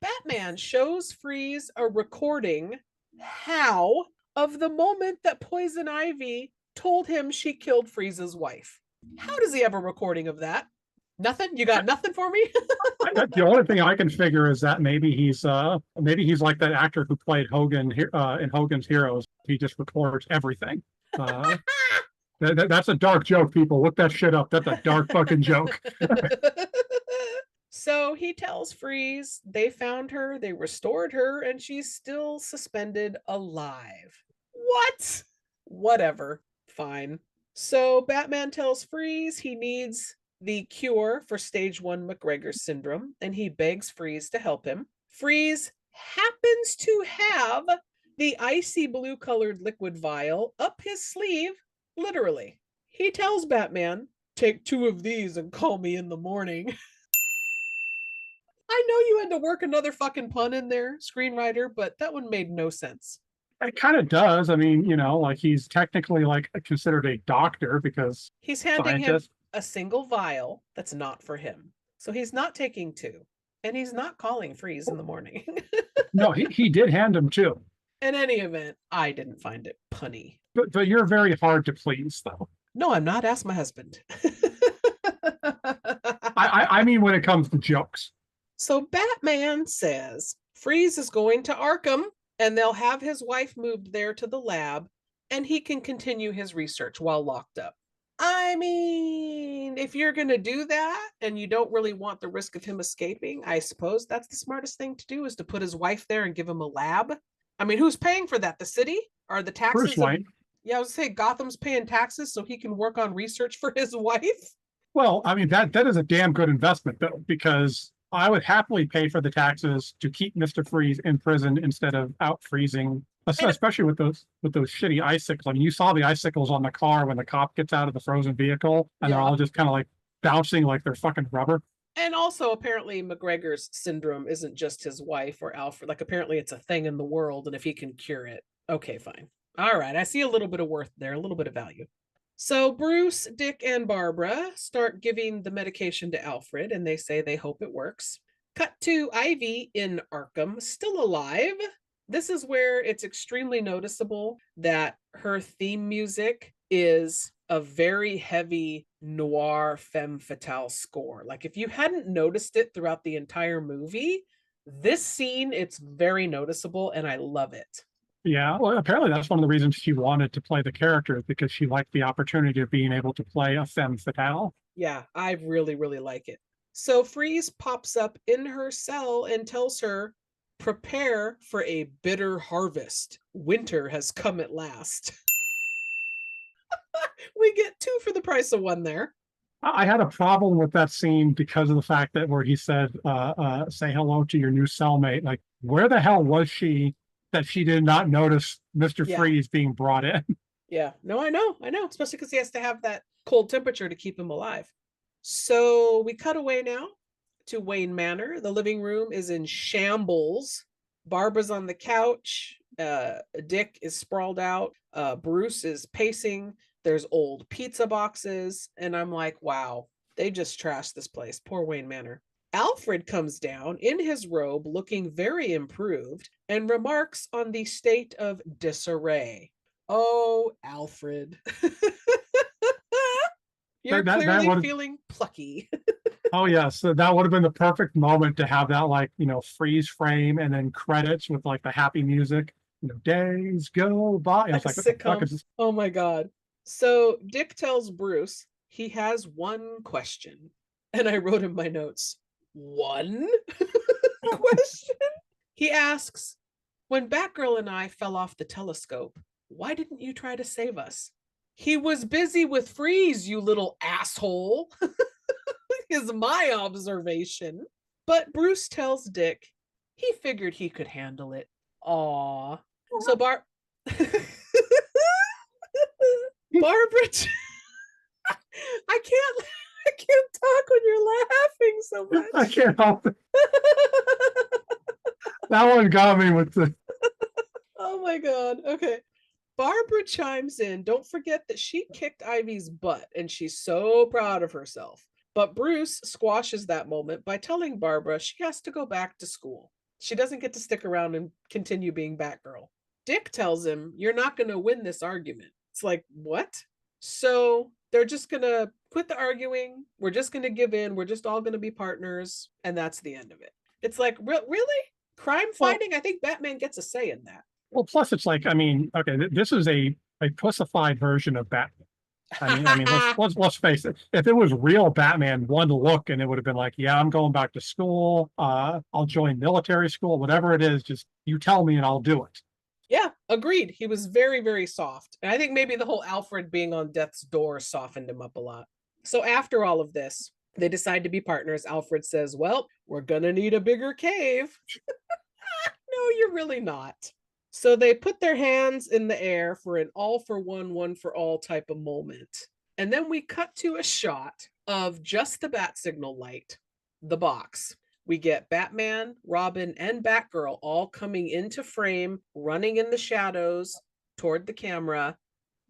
Batman shows Freeze a recording, how, of the moment that Poison Ivy told him she killed Freeze's wife. How does he have a recording of that? Nothing? You got nothing for me? The only thing I can figure is that maybe he's like that actor who played Hogan in Hogan's Heroes. He just records everything. That's a dark joke, people. Look that shit up. That's a dark fucking joke. So he tells Freeze they found her, they restored her, and she's still suspended alive. What? Whatever. Fine. So Batman tells Freeze he needs the cure for stage 1 McGregor syndrome, and he begs Freeze to help him. Freeze happens to have the icy blue colored liquid vial up his sleeve, literally. He tells Batman, take 2 of these and call me in the morning. I know you had to work another fucking pun in there, screenwriter, but that one made no sense. It kind of does. I mean, like he's technically like considered a doctor because he's handing him a single vial that's not for him. So he's not taking 2, and he's not calling Freeze in the morning. No, he did hand him 2. In any event, I didn't find it punny. But you're very hard to please, though. No, I'm not. Ask my husband. I mean, when it comes to jokes. So Batman says Freeze is going to Arkham, and they'll have his wife moved there to the lab, and he can continue his research while locked up. I mean, if you're going to do that and you don't really want the risk of him escaping, I suppose that's the smartest thing to do, is to put his wife there and give him a lab. I mean, who's paying for that? The city? Or the taxes? Bruce Wayne. Yeah, I was saying Gotham's paying taxes so he can work on research for his wife. Well, I mean, that is a damn good investment, though, because I would happily pay for the taxes to keep Mr. Freeze in prison instead of out freezing Especially with those shitty icicles. I mean, you saw the icicles on the car when the cop gets out of the frozen vehicle, and they're Yeah. all just kind of like bouncing like they're fucking rubber. And also, apparently, McGregor's syndrome isn't just his wife or Alfred. Like, apparently, it's a thing in the world, and if he can cure it, okay, fine. All right, I see a little bit of worth there, a little bit of value. So Bruce, Dick, and Barbara start giving the medication to Alfred, and they say they hope it works. Cut to Ivy in Arkham, still alive. This is where it's extremely noticeable that her theme music is a very heavy noir femme fatale score. Like, if you hadn't noticed it throughout the entire movie, this scene, it's very noticeable, and I love it. Yeah, well, apparently that's one of the reasons she wanted to play the character, because she liked the opportunity of being able to play a femme fatale. Yeah, I really, really like it. So Freeze pops up in her cell and tells her, prepare for a bitter harvest. Winter has come at last. We get 2 for the price of 1 there. I had a problem with that scene because of the fact that where he said, say hello to your new cellmate. Like, where the hell was she that she did not notice Mr. Yeah. Freeze being brought in? Yeah, no, I know, especially because he has to have that cold temperature to keep him alive. So we cut away now to Wayne Manor. The living room is in shambles. Barbara's on the couch. Dick is sprawled out. Bruce is pacing. There's old pizza boxes. And I'm like, wow, they just trashed this place. Poor Wayne Manor. Alfred comes down in his robe looking very improved and remarks on the state of disarray. Oh, Alfred. You're clearly feeling plucky. Oh yes, so that would have been the perfect moment to have that, like, freeze frame and then credits with like the happy music. Days go by. Like It's a like, what the fuck sitcom. is this? Oh my God. So Dick tells Bruce he has one question. And I wrote in my notes, one question? He asks, when Batgirl and I fell off the telescope, why didn't you try to save us? He was busy with Freeze, you little asshole, is my observation. But Bruce tells Dick he figured he could handle it. Aw. So Barbara, I can't talk when you're laughing so much. I can't help it. That one got me with the. Oh my God. Okay. Barbara chimes in. Don't forget that she kicked Ivy's butt and she's so proud of herself. But Bruce squashes that moment by telling Barbara she has to go back to school. She doesn't get to stick around and continue being Batgirl. Dick tells him, you're not going to win this argument. It's like, what? So they're just going to quit the arguing. We're just going to give in. We're just all going to be partners. And that's the end of it. It's like, really? Crime fighting? I think Batman gets a say in that. Well, plus it's like, okay, this is a pussified version of Batman. Let's face it. If it was real Batman, one look, and it would have been like, yeah, I'm going back to school. I'll join military school, whatever it is. Just you tell me and I'll do it. Yeah, agreed. He was very, very soft. And I think maybe the whole Alfred being on death's door softened him up a lot. So after all of this, they decide to be partners. Alfred says, well, we're going to need a bigger cave. No, you're really not. So they put their hands in the air for an all for one for all type of moment. And then we cut to a shot of just the bat signal light, the box. We get Batman, Robin, and Batgirl all coming into frame, running in the shadows toward the camera.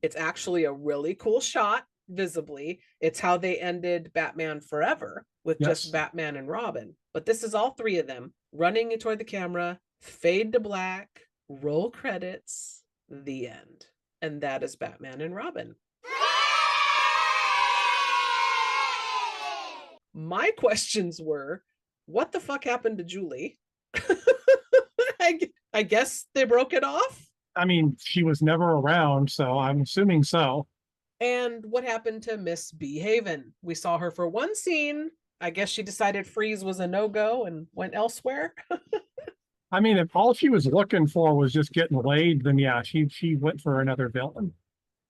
It's actually a really cool shot, visibly. It's how they ended Batman Forever with just Batman and Robin. But this is all 3 of them running toward the camera, fade to black, roll credits, the end. And that is Batman and Robin. My questions were, what the fuck happened to Julie? I guess they broke it off. I mean, she was never around, so I'm assuming so. And what happened to Miss B. Haven? We saw her for one scene. I guess she decided Freeze was a no-go and went elsewhere. I mean, if all she was looking for was just getting laid, then yeah, she went for another villain.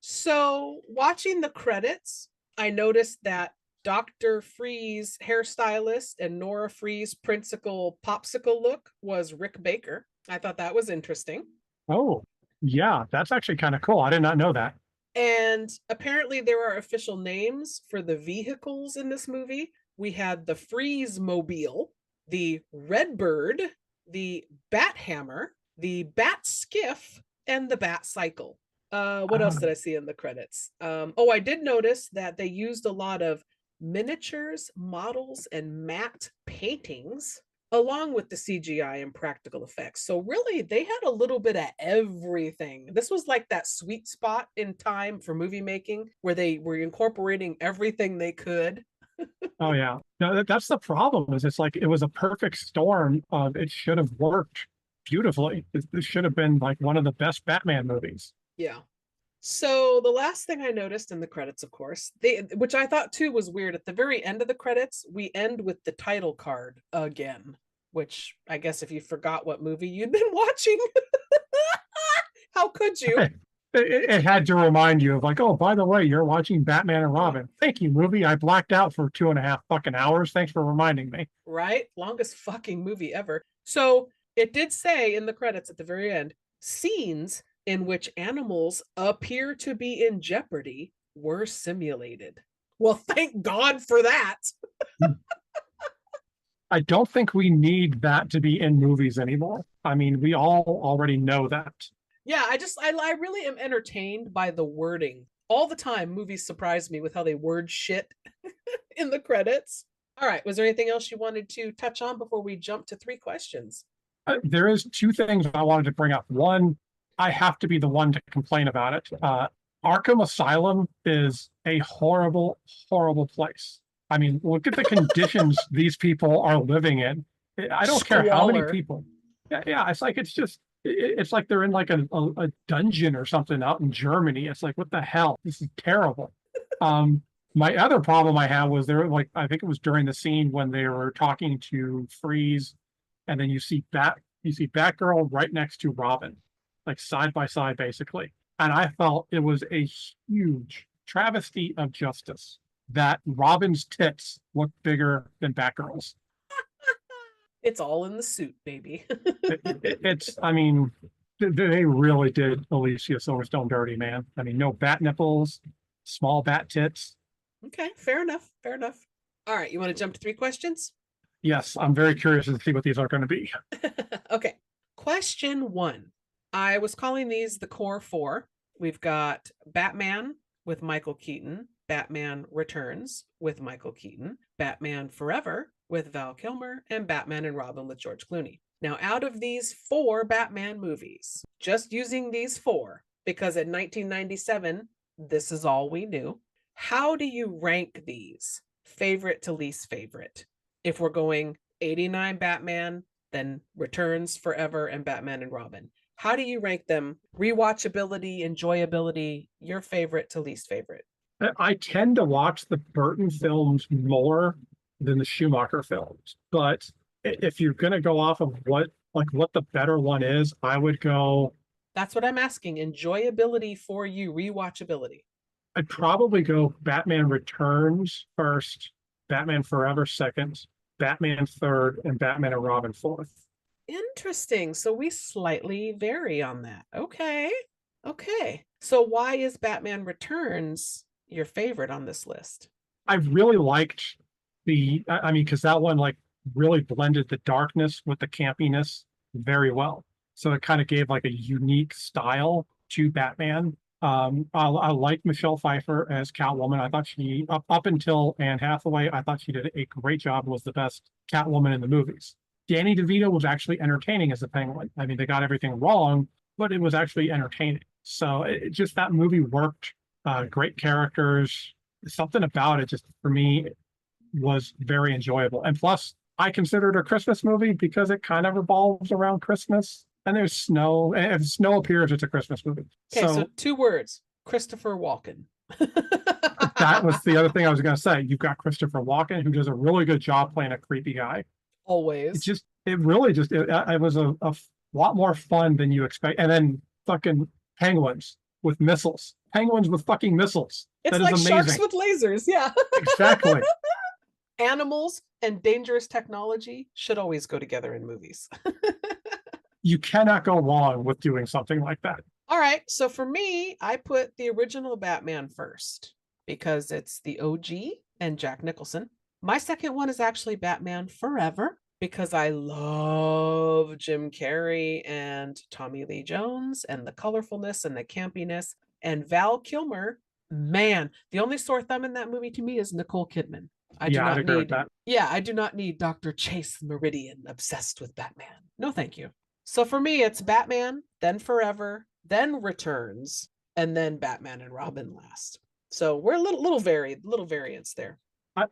So watching the credits, I noticed that Dr. Freeze hairstylist and Nora Freeze principal popsicle look was Rick Baker. I thought that was interesting. Oh, yeah, that's actually kind of cool. I did not know that. And apparently, there are official names for the vehicles in this movie. We had the Freeze Mobile, the Redbird, the Bat Hammer, the Bat Skiff, and the Bat Cycle. What else did I see in the credits? Oh, I did notice that they used a lot of miniatures, models, and matte paintings along with the CGI and practical effects. So really, they had a little bit of everything. This was like that sweet spot in time for movie making where they were incorporating everything they could. Oh yeah. No, that's the problem is it's like it was a perfect storm of it should have worked beautifully. This should have been like one of the best Batman movies. Yeah. So the last thing I noticed in the credits, of course, which I thought too was weird, at the very end of the credits, we end with the title card again, which I guess if you forgot what movie you'd been watching, how could you? It had to remind you of like, oh, by the way, you're watching Batman and Robin. Thank you, movie. I blacked out for 2.5 fucking hours. Thanks for reminding me. Right? Longest fucking movie ever. So it did say in the credits at the very end, scenes in which animals appear to be in jeopardy were simulated. Well, thank God for that. I don't think we need that to be in movies anymore. I mean, we all already know that. Yeah, I really am entertained by the wording. All the time, movies surprise me with how they word shit in the credits. All right, was there anything else you wanted to touch on before we jump to 3 questions? There is 2 things I wanted to bring up. One, I have to be the one to complain about it. Arkham Asylum is a horrible, horrible place. I mean, look at the conditions these people are living in. I don't care how many people. Yeah, it's like it's like they're in like a dungeon or something out in Germany. It's like, what the hell? This is terrible. My other problem I had was there, like, I think it was during the scene when they were talking to Freeze, and then you see Batgirl right next to Robin, like side by side, basically. And I felt it was a huge travesty of justice that Robin's tits look bigger than Batgirl's. It's all in the suit, baby. I mean, they really did Alicia Silverstone dirty, man. I mean, no bat nipples, small bat tits. Okay, fair enough. Fair enough. All right, you want to jump to 3 questions? Yes, I'm very curious to see what these are going to be. Okay. Question 1. I was calling these the core 4. We've got Batman with Michael Keaton, Batman Returns with Michael Keaton, Batman Forever with Val Kilmer, and Batman and Robin with George Clooney. Now, out of these 4 Batman movies, just using these 4, because in 1997, this is all we knew, how do you rank these favorite to least favorite? If we're going 89 Batman, then Returns, Forever, and Batman and Robin. How do you rank them? Rewatchability, enjoyability, your favorite to least favorite? I tend to watch the Burton films more than the Schumacher films, but if you're going to go off of what the better one is, I would go. That's what I'm asking. Enjoyability for you, rewatchability. I'd probably go Batman Returns first, Batman Forever second, Batman third, and Batman and Robin fourth. Interesting. So we slightly vary on that. Okay. So why is Batman Returns your favorite on this list? I really liked because that one like really blended the darkness with the campiness very well. So it kind of gave like a unique style to Batman. I like Michelle Pfeiffer as Catwoman. I thought she, up until Anne Hathaway, I thought she did a great job, was the best Catwoman in the movies. Danny DeVito was actually entertaining as the Penguin. I mean, they got everything wrong, but it was actually entertaining. So just that movie worked. Great characters. Something about it just, for me, was very enjoyable. And plus, I consider it a Christmas movie because it kind of revolves around Christmas. And there's snow. And if snow appears, it's a Christmas movie. Okay, so 2 words. Christopher Walken. That was the other thing I was going to say. You've got Christopher Walken, who does a really good job playing a creepy guy. Always. It was a lot more fun than you expect. And then fucking penguins with missiles. Penguins with fucking missiles. It's that like is amazing. sharks with lasers. Yeah. Exactly. Animals and dangerous technology should always go together in movies. you cannot go wrong with doing something like that. All right. So for me, I put the original Batman first because it's the OG and Jack Nicholson. My second one is actually Batman Forever because I love Jim Carrey and Tommy Lee Jones and the colorfulness and the campiness. And Val Kilmer, man, the only sore thumb in that movie to me is Nicole Kidman. I do I'd not agree with need, that. yeah, I do not need Dr. Chase Meridian obsessed with Batman. No, thank you. So for me, it's Batman, then Forever, then Returns, and then Batman and Robin last. So we're a little varied, little variance there.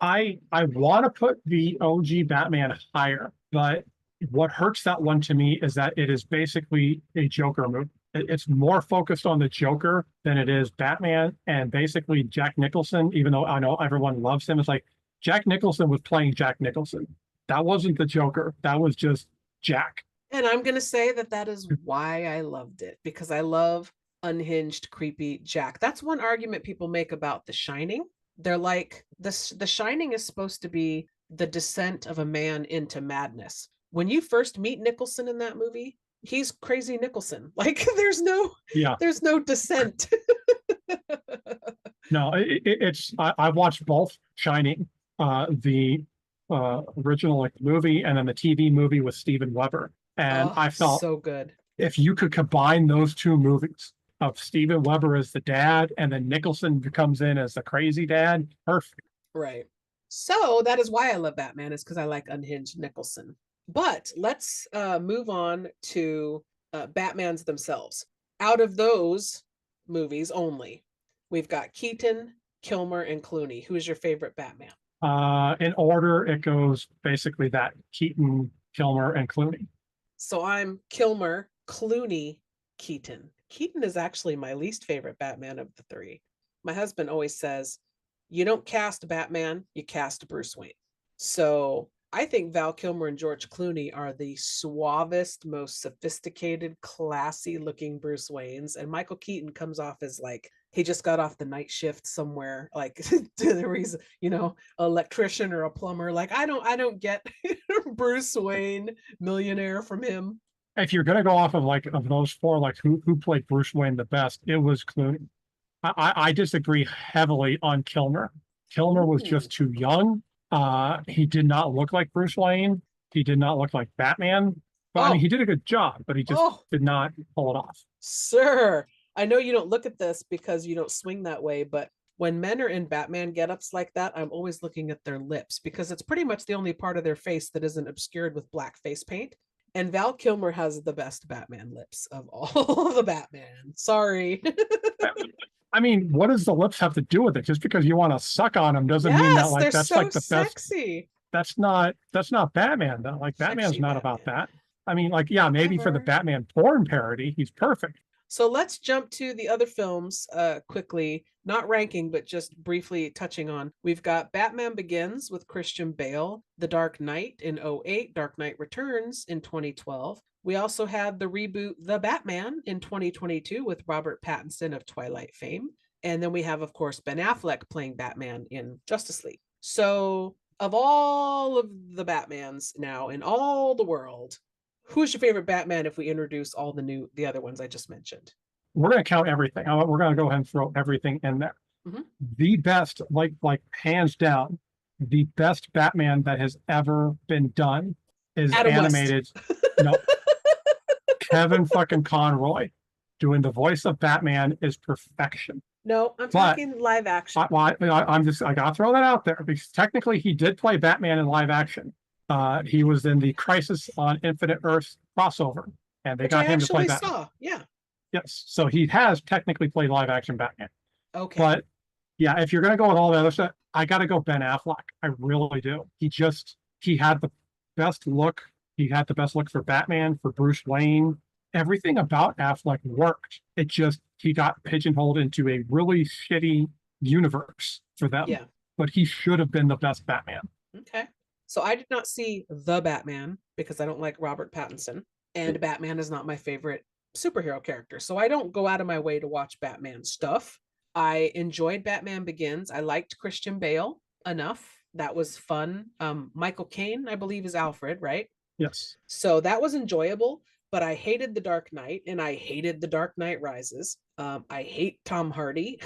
I want to put the OG Batman higher, but what hurts that one to me is that it is basically a Joker movie. It's more focused on the Joker than it is Batman. And basically Jack Nicholson, even though I know everyone loves him, it's like Jack Nicholson was playing Jack Nicholson. That wasn't the Joker. That was just Jack. And I'm going to say that that is why I loved it, because I love unhinged, creepy Jack. That's one argument people make about The Shining. They're like, The Shining is supposed to be the descent of a man into madness. When you first meet Nicholson in that movie, he's crazy Nicholson. Like there's no descent. No, it's I watched both Shining, the original like movie, and then the TV movie with Steven Weber. And I felt so good. If you could combine those two movies of Steven Weber as the dad and then Nicholson comes in as the crazy dad, perfect. Right. So that is why I love Batman, is because I like unhinged Nicholson. But let's move on to Batmans themselves. Out of those movies only, we've got Keaton, Kilmer, and Clooney. Who is your favorite Batman? In order, it goes basically that: Keaton, Kilmer, and Clooney. So I'm Kilmer, Clooney, Keaton. Keaton is actually my least favorite Batman of the three. My husband always says, you don't cast Batman, you cast Bruce Wayne. So I think Val Kilmer and George Clooney are the suavest, most sophisticated, classy looking Bruce Waynes. And Michael Keaton comes off as like, he just got off the night shift somewhere, like to the reason, electrician or a plumber. Like I don't get Bruce Wayne millionaire from him. If you're gonna go off of like of those four, like who played Bruce Wayne the best, it was Clooney. I disagree heavily on Kilmer. Kilmer was just too young. He did not look like Bruce Wayne. He did not look like Batman. But I mean, he did a good job, but he just did not pull it off. Sir, I know you don't look at this because you don't swing that way, but when men are in Batman getups like that, I'm always looking at their lips because it's pretty much the only part of their face that isn't obscured with black face paint. And Val Kilmer has the best Batman lips of all the Batman. Sorry. I mean, what does the lips have to do with it? Just because you want to suck on them doesn't mean that like that's so like the sexy. Best. That's not Batman though. Like Batman's Sexy not Batman. about that. I mean, like, yeah, maybe for the Batman porn parody, he's perfect. So let's jump to the other films quickly, not ranking, but just briefly touching on. We've got Batman Begins with Christian Bale, The Dark Knight in 2008, Dark Knight Returns in 2012. We also had the reboot The Batman in 2022 with Robert Pattinson of Twilight fame. And then we have, of course, Ben Affleck playing Batman in Justice League. So of all of the Batmans now in all the world, who's your favorite Batman if we introduce all the other ones I just mentioned? We're going to count everything. We're going to go ahead and throw everything in there. Mm-hmm. The best, like hands down, the best Batman that has ever been done is Adam animated. No, Kevin fucking Conroy doing the voice of Batman is perfection. No, I'm talking live action. I gotta throw that out there because technically he did play Batman in live action. He was in the Crisis on Infinite Earths crossover, and they got him to play Batman. Yeah. Yes, so he has technically played live action Batman. Okay. But yeah, if you're gonna go with all the other stuff, I gotta go Ben Affleck. I really do. He had the best look. He had the best look for Batman, for Bruce Wayne. Everything about Affleck worked. It just, he got pigeonholed into a really shitty universe for them. Yeah. But he should have been the best Batman. Okay. So I did not see The Batman because I don't like Robert Pattinson. And Batman is not my favorite superhero character. So I don't go out of my way to watch Batman stuff. I enjoyed Batman Begins. I liked Christian Bale enough. That was fun. Michael Caine, I believe, is Alfred, right? Yes. So that was enjoyable. but I hated The Dark Knight and I hated The Dark Knight Rises. I hate Tom Hardy.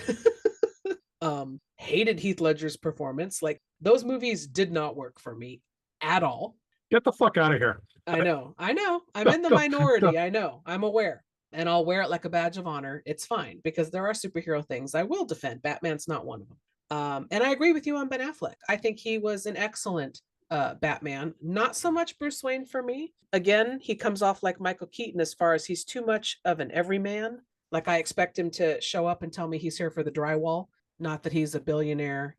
Hated Heath Ledger's performance. Like those movies did not work for me at all. Get the fuck out of here. I know. I'm in the minority. I know. I'm aware. And I'll wear it like a badge of honor. It's fine because there are superhero things I will defend. Batman's not one of them. And I agree with you on Ben Affleck. I think he was an excellent Batman. Not so much Bruce Wayne for me. Again, he comes off like Michael Keaton as far as he's too much of an everyman. Like I expect him to show up and tell me he's here for the drywall. Not that he's a billionaire,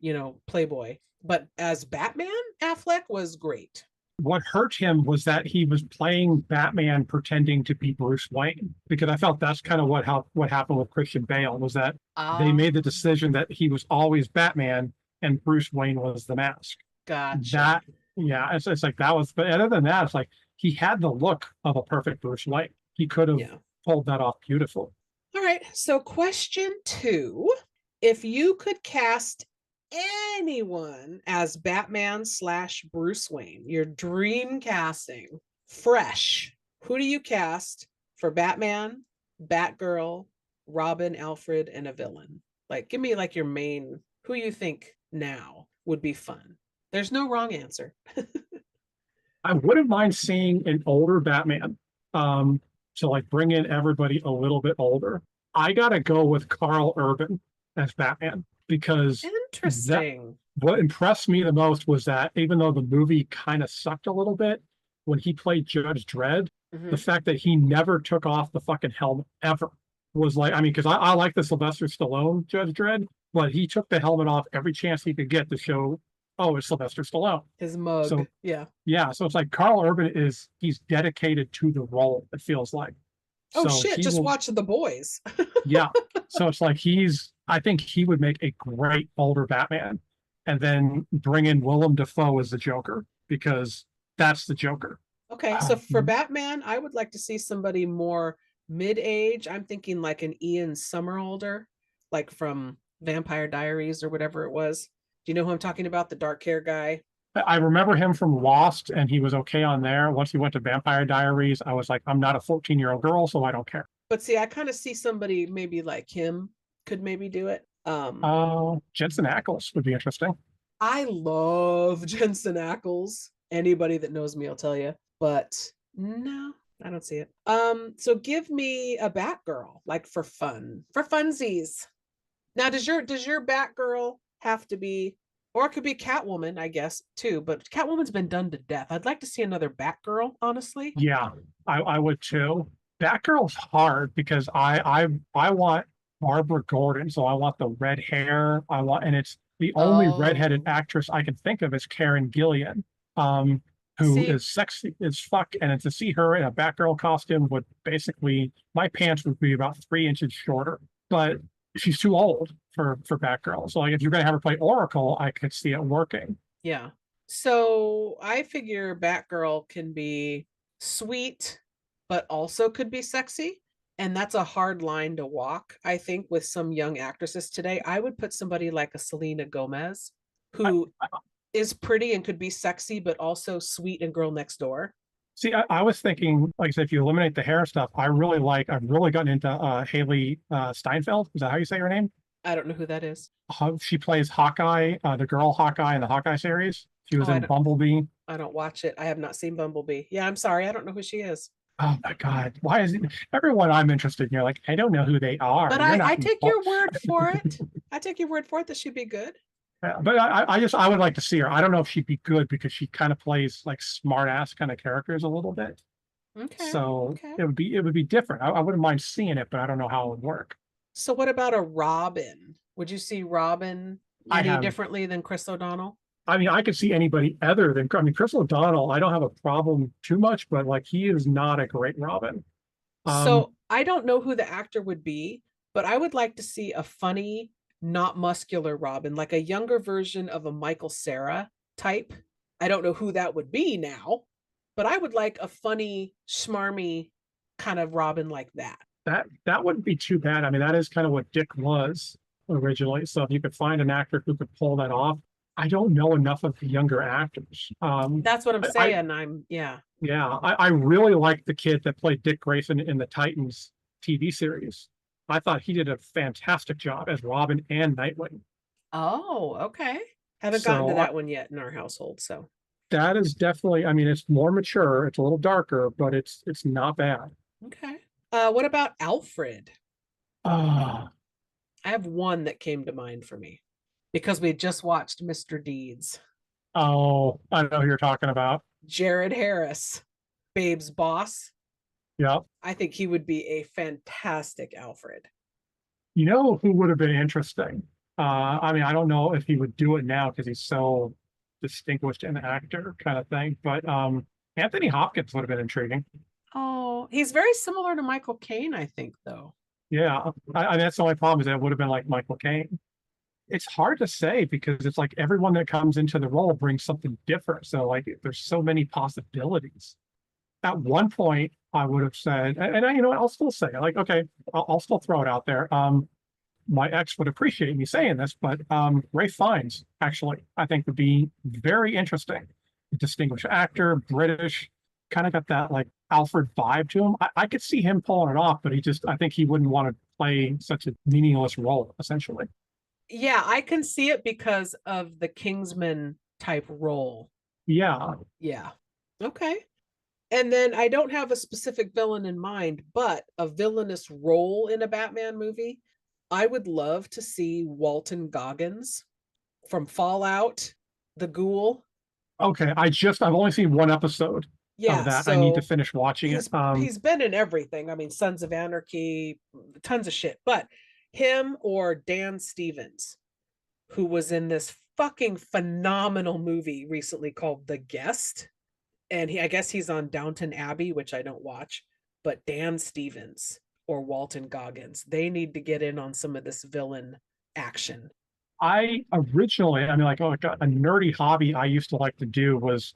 playboy. But as Batman, Affleck was great. What hurt him was that he was playing Batman pretending to be Bruce Wayne, because I felt that's kind of what happened with Christian Bale, was that they made the decision that he was always Batman and Bruce Wayne was the mask. Gotcha. It's like that was, but other than that, it's like he had the look of a perfect Bruce Wayne. He could have pulled that off beautifully. All right. So question 2, if you could cast anyone as Batman / Bruce Wayne, your dream casting, fresh, who do you cast for Batman, Batgirl, Robin, Alfred, and a villain? Like, give me like your main, who you think now would be fun. There's no wrong answer. I wouldn't mind seeing an older Batman, to like bring in everybody a little bit older. I gotta go with Carl Urban as Batman, because interesting. What impressed me the most was that even though the movie kind of sucked a little bit, when he played Judge Dredd, the fact that he never took off the fucking helmet ever was like, I mean, because I like the Sylvester Stallone Judge Dredd, but he took the helmet off every chance he could get to show, oh, it's Sylvester Stallone. His mug. So, yeah. So it's like Carl Urban he's dedicated to the role, it feels like. Oh, so shit, just watch The Boys. Yeah. So it's like I think he would make a great older Batman, and then bring in Willem Dafoe as the Joker, because that's the Joker. Okay, so for Batman, I would like to see somebody more mid-age. I'm thinking like an Ian Somerhalder, like from Vampire Diaries or whatever it was. Do you know who I'm talking about? The dark hair guy. I remember him from Lost, and he was okay on there. Once he went to Vampire Diaries, I was like, I'm not a 14-year-old girl, so I don't care. But see, I kind of see somebody maybe like him could maybe do it. Jensen Ackles would be interesting. I love Jensen Ackles. Anybody that knows me will tell you. But no, I don't see it. So give me a Batgirl, like for fun, for funsies. Now, does your Batgirl have to be, or it could be Catwoman, I guess, too, but Catwoman's been done to death. I'd like to see another Batgirl, honestly. Yeah, I would too. Batgirl's hard because I want Barbara Gordon, so I want the red hair. And it's the only redheaded actress I can think of is Karen Gillan, who is sexy as fuck. And to see her in a Batgirl costume would basically, my pants would be about 3 inches shorter. But she's too old for Batgirl. So like if you're gonna have her play Oracle, I could see it working. Yeah. So I figure Batgirl can be sweet, but also could be sexy. And that's a hard line to walk, I think, with some young actresses today. I would put somebody like a Selena Gomez, who is pretty and could be sexy, but also sweet and girl next door. See, I was thinking, like I said, if you eliminate the hair stuff, I've really gotten into Haley Steinfeld. Is that how you say her name? I don't know who that is. She plays Hawkeye, the girl Hawkeye in the Hawkeye series. She was in Bumblebee. I don't watch it. I have not seen Bumblebee. Yeah, I'm sorry. I don't know who she is. Oh my God. Why is it everyone I'm interested in? You're like, I don't know who they are. But I take your word for it. I take your word for it that she'd be good. Yeah, but I would like to see her. I don't know if she'd be good because she kind of plays like smart ass kind of characters a little bit. Okay. So it would be different. I wouldn't mind seeing it, but I don't know how it would work. So what about a Robin? Would you see Robin any differently than Chris O'Donnell? I mean, I could see anybody other than, Chris O'Donnell, I don't have a problem too much, but like he is not a great Robin. So I don't know who the actor would be, but I would like to see a funny, not muscular Robin, like a younger version of a Michael Cera type. I don't know who that would be now, but I would like a funny, smarmy kind of Robin like that. That wouldn't be too bad. I mean, that is kind of what Dick was originally. So if you could find an actor who could pull that off. I don't know enough of the younger actors. That's what I'm saying. Yeah, I really liked the kid that played Dick Grayson in the Titans TV series. I thought he did a fantastic job as Robin and Nightwing. Oh, okay. Haven't gotten to So that one yet in our household. So that is definitely, I mean, it's more mature, it's a little darker, but it's not bad. okay. What about Alfred? Uh, I have one that came to mind for me because we just watched Mr. Deeds. oh, I know who you're talking about. Jared Harris, Babe's boss. Yeah. I think he would be a fantastic Alfred. You know who would have been interesting? I mean, I don't know if he would do it now because he's so distinguished an actor kind of thing, but Anthony Hopkins would have been intriguing. Oh, he's very similar to Michael Caine, I think, though. Yeah, that's the only problem is that it would have been like Michael Caine. It's hard to say because it's like everyone that comes into the role brings something different. So like there's so many possibilities. At one point, I would have said, and I, you know, I'll still say it, like, okay, I'll still throw it out there. My ex would appreciate me saying this, but Ray Fiennes actually, I think would be very interesting. Distinguished actor, British, kind of got that like Alfred vibe to him. I could see him pulling it off, but I think he wouldn't want to play such a meaningless role, essentially. Yeah, I can see it because of the Kingsman type role. Yeah. Yeah. Okay. And then I don't have a specific villain in mind, but a villainous role in a Batman movie. I would love to see Walton Goggins from Fallout, the Ghoul. Okay. I've only seen one episode of Yeah, that. I need to so finish watching it. he's been in everything. I mean, Sons of Anarchy, tons of shit. But him or Dan Stevens, who was in this fucking phenomenal movie recently called The Guest. And I guess he's on Downton Abbey, which I don't watch. But Dan Stevens or Walton Goggins, they need to get in on some of this villain action. I originally, I mean, like, oh, a nerdy hobby I used to like to do was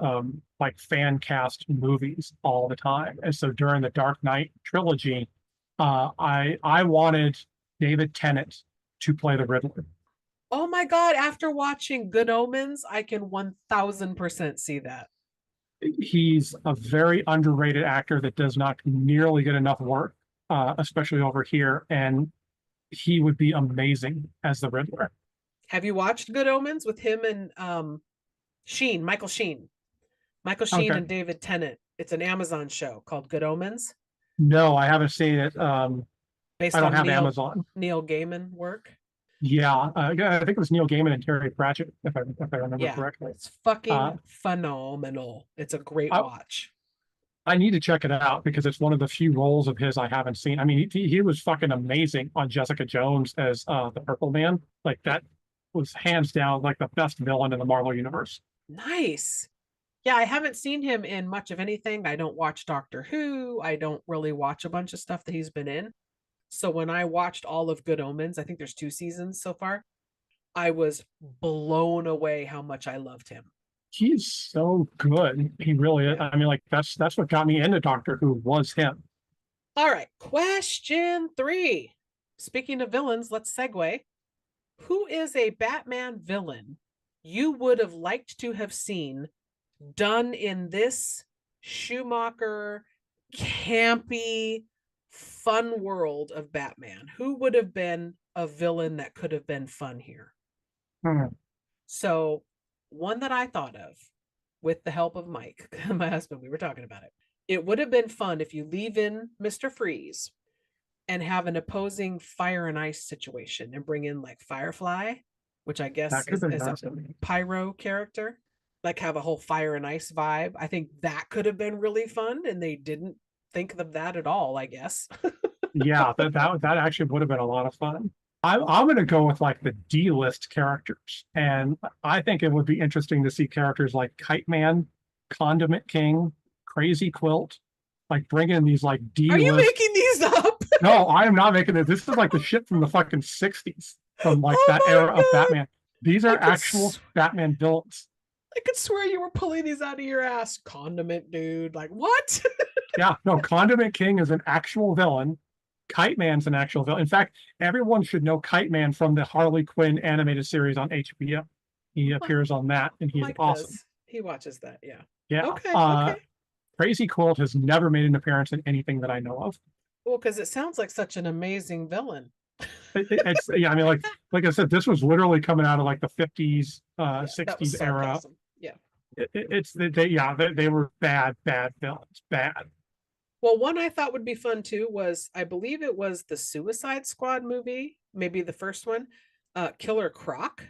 like fan cast movies all the time. And so during the Dark Knight trilogy, I wanted David Tennant to play the Riddler. Oh my God, after watching Good Omens, I can 1000% see that. He's a very underrated actor that does not nearly get enough work, especially over here, and he would be amazing as the Riddler. Have you watched Good Omens with him and Michael Sheen? Michael Sheen Okay. and David Tennant. It's an Amazon show called Good Omens, No, I haven't seen it. based I don't on have Amazon. Neil Gaiman work. Yeah, I think it was Neil Gaiman and Terry Pratchett, if I remember Yeah, correctly. it's fucking Uh, phenomenal. It's a great I- watch. I need to check it out because it's one of the few roles of his I haven't seen. I mean, he was fucking amazing on Jessica Jones as the Purple Man. Like that was hands down like the best villain in the Marvel universe. Nice. Yeah, I haven't seen him in much of anything. I don't watch Doctor Who. I don't really watch a bunch of stuff that he's been in. So when I watched all of Good Omens, I think there's 2 seasons so far, I was blown away how much I loved him. He's so good. He really is. Yeah. I mean, like that's what got me into Doctor Who was him. All right, question 3. Speaking of villains, let's segue. Who is a Batman villain you would have liked to have seen done in this Schumacher campy fun world of Batman? Who would have been a villain that could have been fun here? Hmm. So one that I thought of with the help of Mike, my husband, we were talking about it. It would have been fun if you leave in Mr. Freeze and have an opposing fire and ice situation and bring in like Firefly, which I guess That could have been is a fascinating. pyro character, like have a whole fire and ice vibe. I think that could have been really fun, and they didn't think of that at all, I guess. Yeah, that actually would have been a lot of fun. I'm going to go with like the D-list characters, and I think it would be interesting to see characters like Kite Man, Condiment King, Crazy Quilt, like bring in these like Are you D-list. making these up? No, I am not making it. This is like the shit from the fucking 60s, from like Oh that my era of God. Batman. These I are could actual Batman villains. I could swear you were pulling these out of your ass. Condiment dude. Like, what? Yeah, no, Condiment King is an actual villain. Kite Man's an actual villain. In fact, everyone should know Kite Man from the Harley Quinn animated series on HBO. He appears on that, and he's Mike awesome. does. He watches that. Yeah. Yeah. Okay. Uh, Okay. Crazy Quilt has never made an appearance in anything that I know of. Well, because it sounds like such an amazing villain. It's yeah, I mean, like I said, this was literally coming out of like the 50s, Yeah, that was 60s era. sarcasm. Yeah. They were bad villains, bad. Well, one I thought would be fun too was, I believe it was the Suicide Squad movie, maybe the first one, Killer Croc.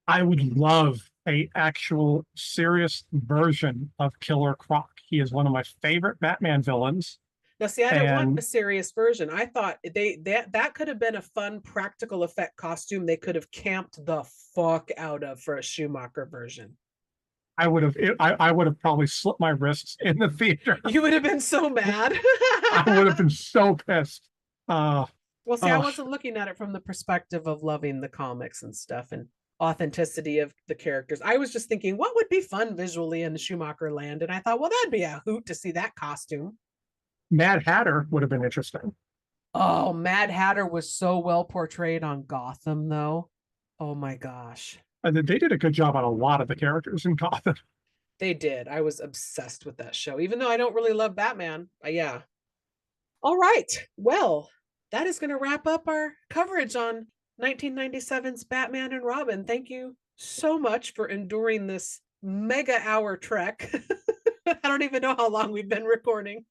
I would love a actual serious version of Killer Croc. He is one of my favorite Batman villains. Now, see, I don't want And a serious version. I thought that could have been a fun practical effect costume they could have camped the fuck out of for a Schumacher version. I would have probably slit my wrists in the theater. You would have been so mad. I would have been so pissed. Well, see, I Oh. wasn't looking at it from the perspective of loving the comics and stuff and authenticity of the characters. I was just thinking, what would be fun visually in the Schumacher land? And I thought, well, that'd be a hoot to see that costume. Mad Hatter would have been interesting. Oh, Mad Hatter was so well portrayed on Gotham, though. Oh my gosh. And they did a good job on a lot of the characters in Gotham. They did. I was obsessed with that show, even though I don't really love Batman. Yeah. All right. Well, that is going to wrap up our coverage on 1997's Batman and Robin. Thank you so much for enduring this mega hour trek. I don't even know how long we've been recording.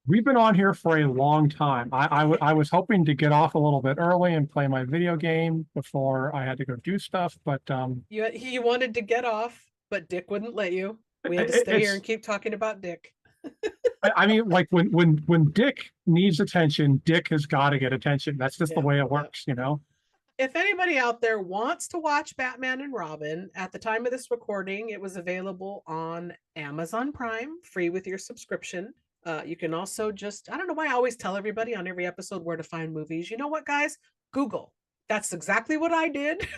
We've been on here for a long time. I was hoping to get off a little bit early and play my video game before I had to go do stuff, but You wanted to get off, but Dick wouldn't let you. We had to stay here and keep talking about Dick. I mean, like when Dick needs attention, Dick has got to get attention. That's just the way it works, you know? If anybody out there wants to watch Batman and Robin, at the time of this recording, it was available on Amazon Prime, free with your subscription. You can also I don't know why I always tell everybody on every episode where to find movies. You know what, guys? Google. That's exactly what I did.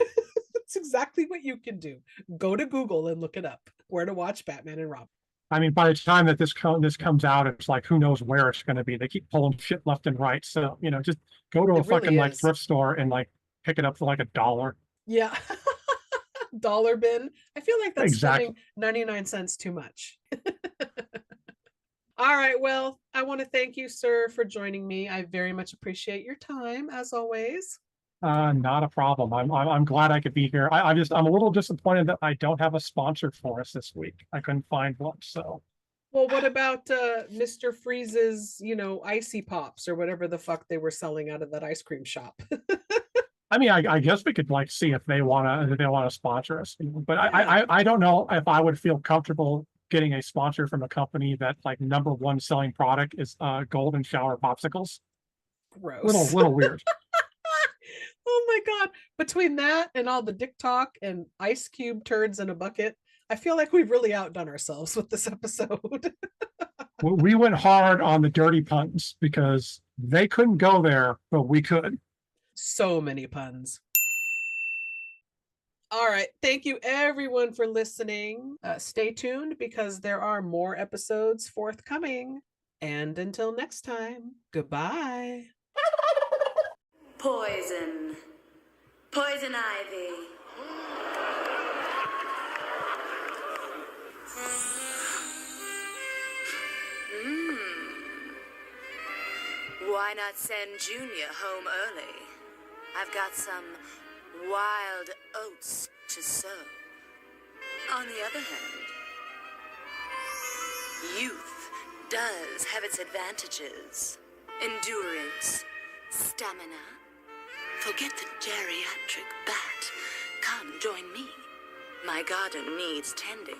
That's exactly what you can do. Go to Google and look it up, where to watch Batman and Robin. I mean, by the time that this comes out, it's like, who knows where it's going to be. They keep pulling shit left and right. So, you know, just go to a fucking like thrift store and like pick it up for like $1. Yeah. Dollar bin. I feel like that's Exactly. spending 99 cents too much. All right. Well, I want to thank you, sir, for joining me. I very much appreciate your time, as always. Not a problem. I'm glad I could be here. I'm a little disappointed that I don't have a sponsor for us this week. I couldn't find one. So, well, what about Mr. Freeze's, icy pops or whatever the fuck they were selling out of that ice cream shop? I mean, I guess we could like see if they want to sponsor us. But I don't know if I would feel comfortable getting a sponsor from a company that like #1 selling product is golden shower popsicles. Gross. Little weird. Oh my God. Between that and all the dick talk and ice cube turds in a bucket, I feel like we've really outdone ourselves with this episode. We went hard on the dirty puns because they couldn't go there, but we could. So many puns. All right. Thank you, everyone, for listening. Stay tuned because there are more episodes forthcoming. And until next time, goodbye. Poison. Poison ivy. Why not send Junior home early? I've got some wild oats to sow. On the other hand, youth does have its advantages. Endurance, stamina. Forget the geriatric bat. Come join me. My garden needs tending.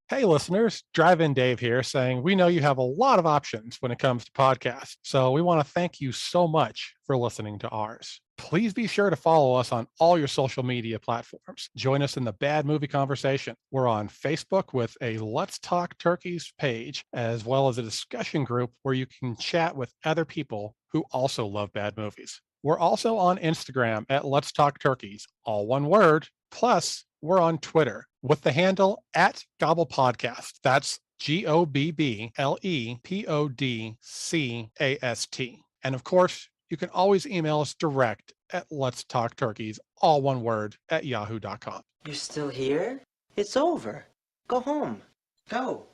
Hey listeners, Drive-In Dave here saying we know you have a lot of options when it comes to podcasts, so we want to thank you so much for listening to ours. Please be sure to follow us on all your social media platforms. Join us in the Bad Movie Conversation. We're on Facebook with a Let's Talk Turkeys page, as well as a discussion group where you can chat with other people who also love bad movies. We're also on Instagram at Let's Talk Turkeys, all one word. Plus, we're on Twitter with the handle @Gobble Podcast. That's GOBBLEPODCAST. And of course, you can always email us direct at Let's Talk Turkeys, all one word, @yahoo.com. You're still here? It's over. Go home. Go.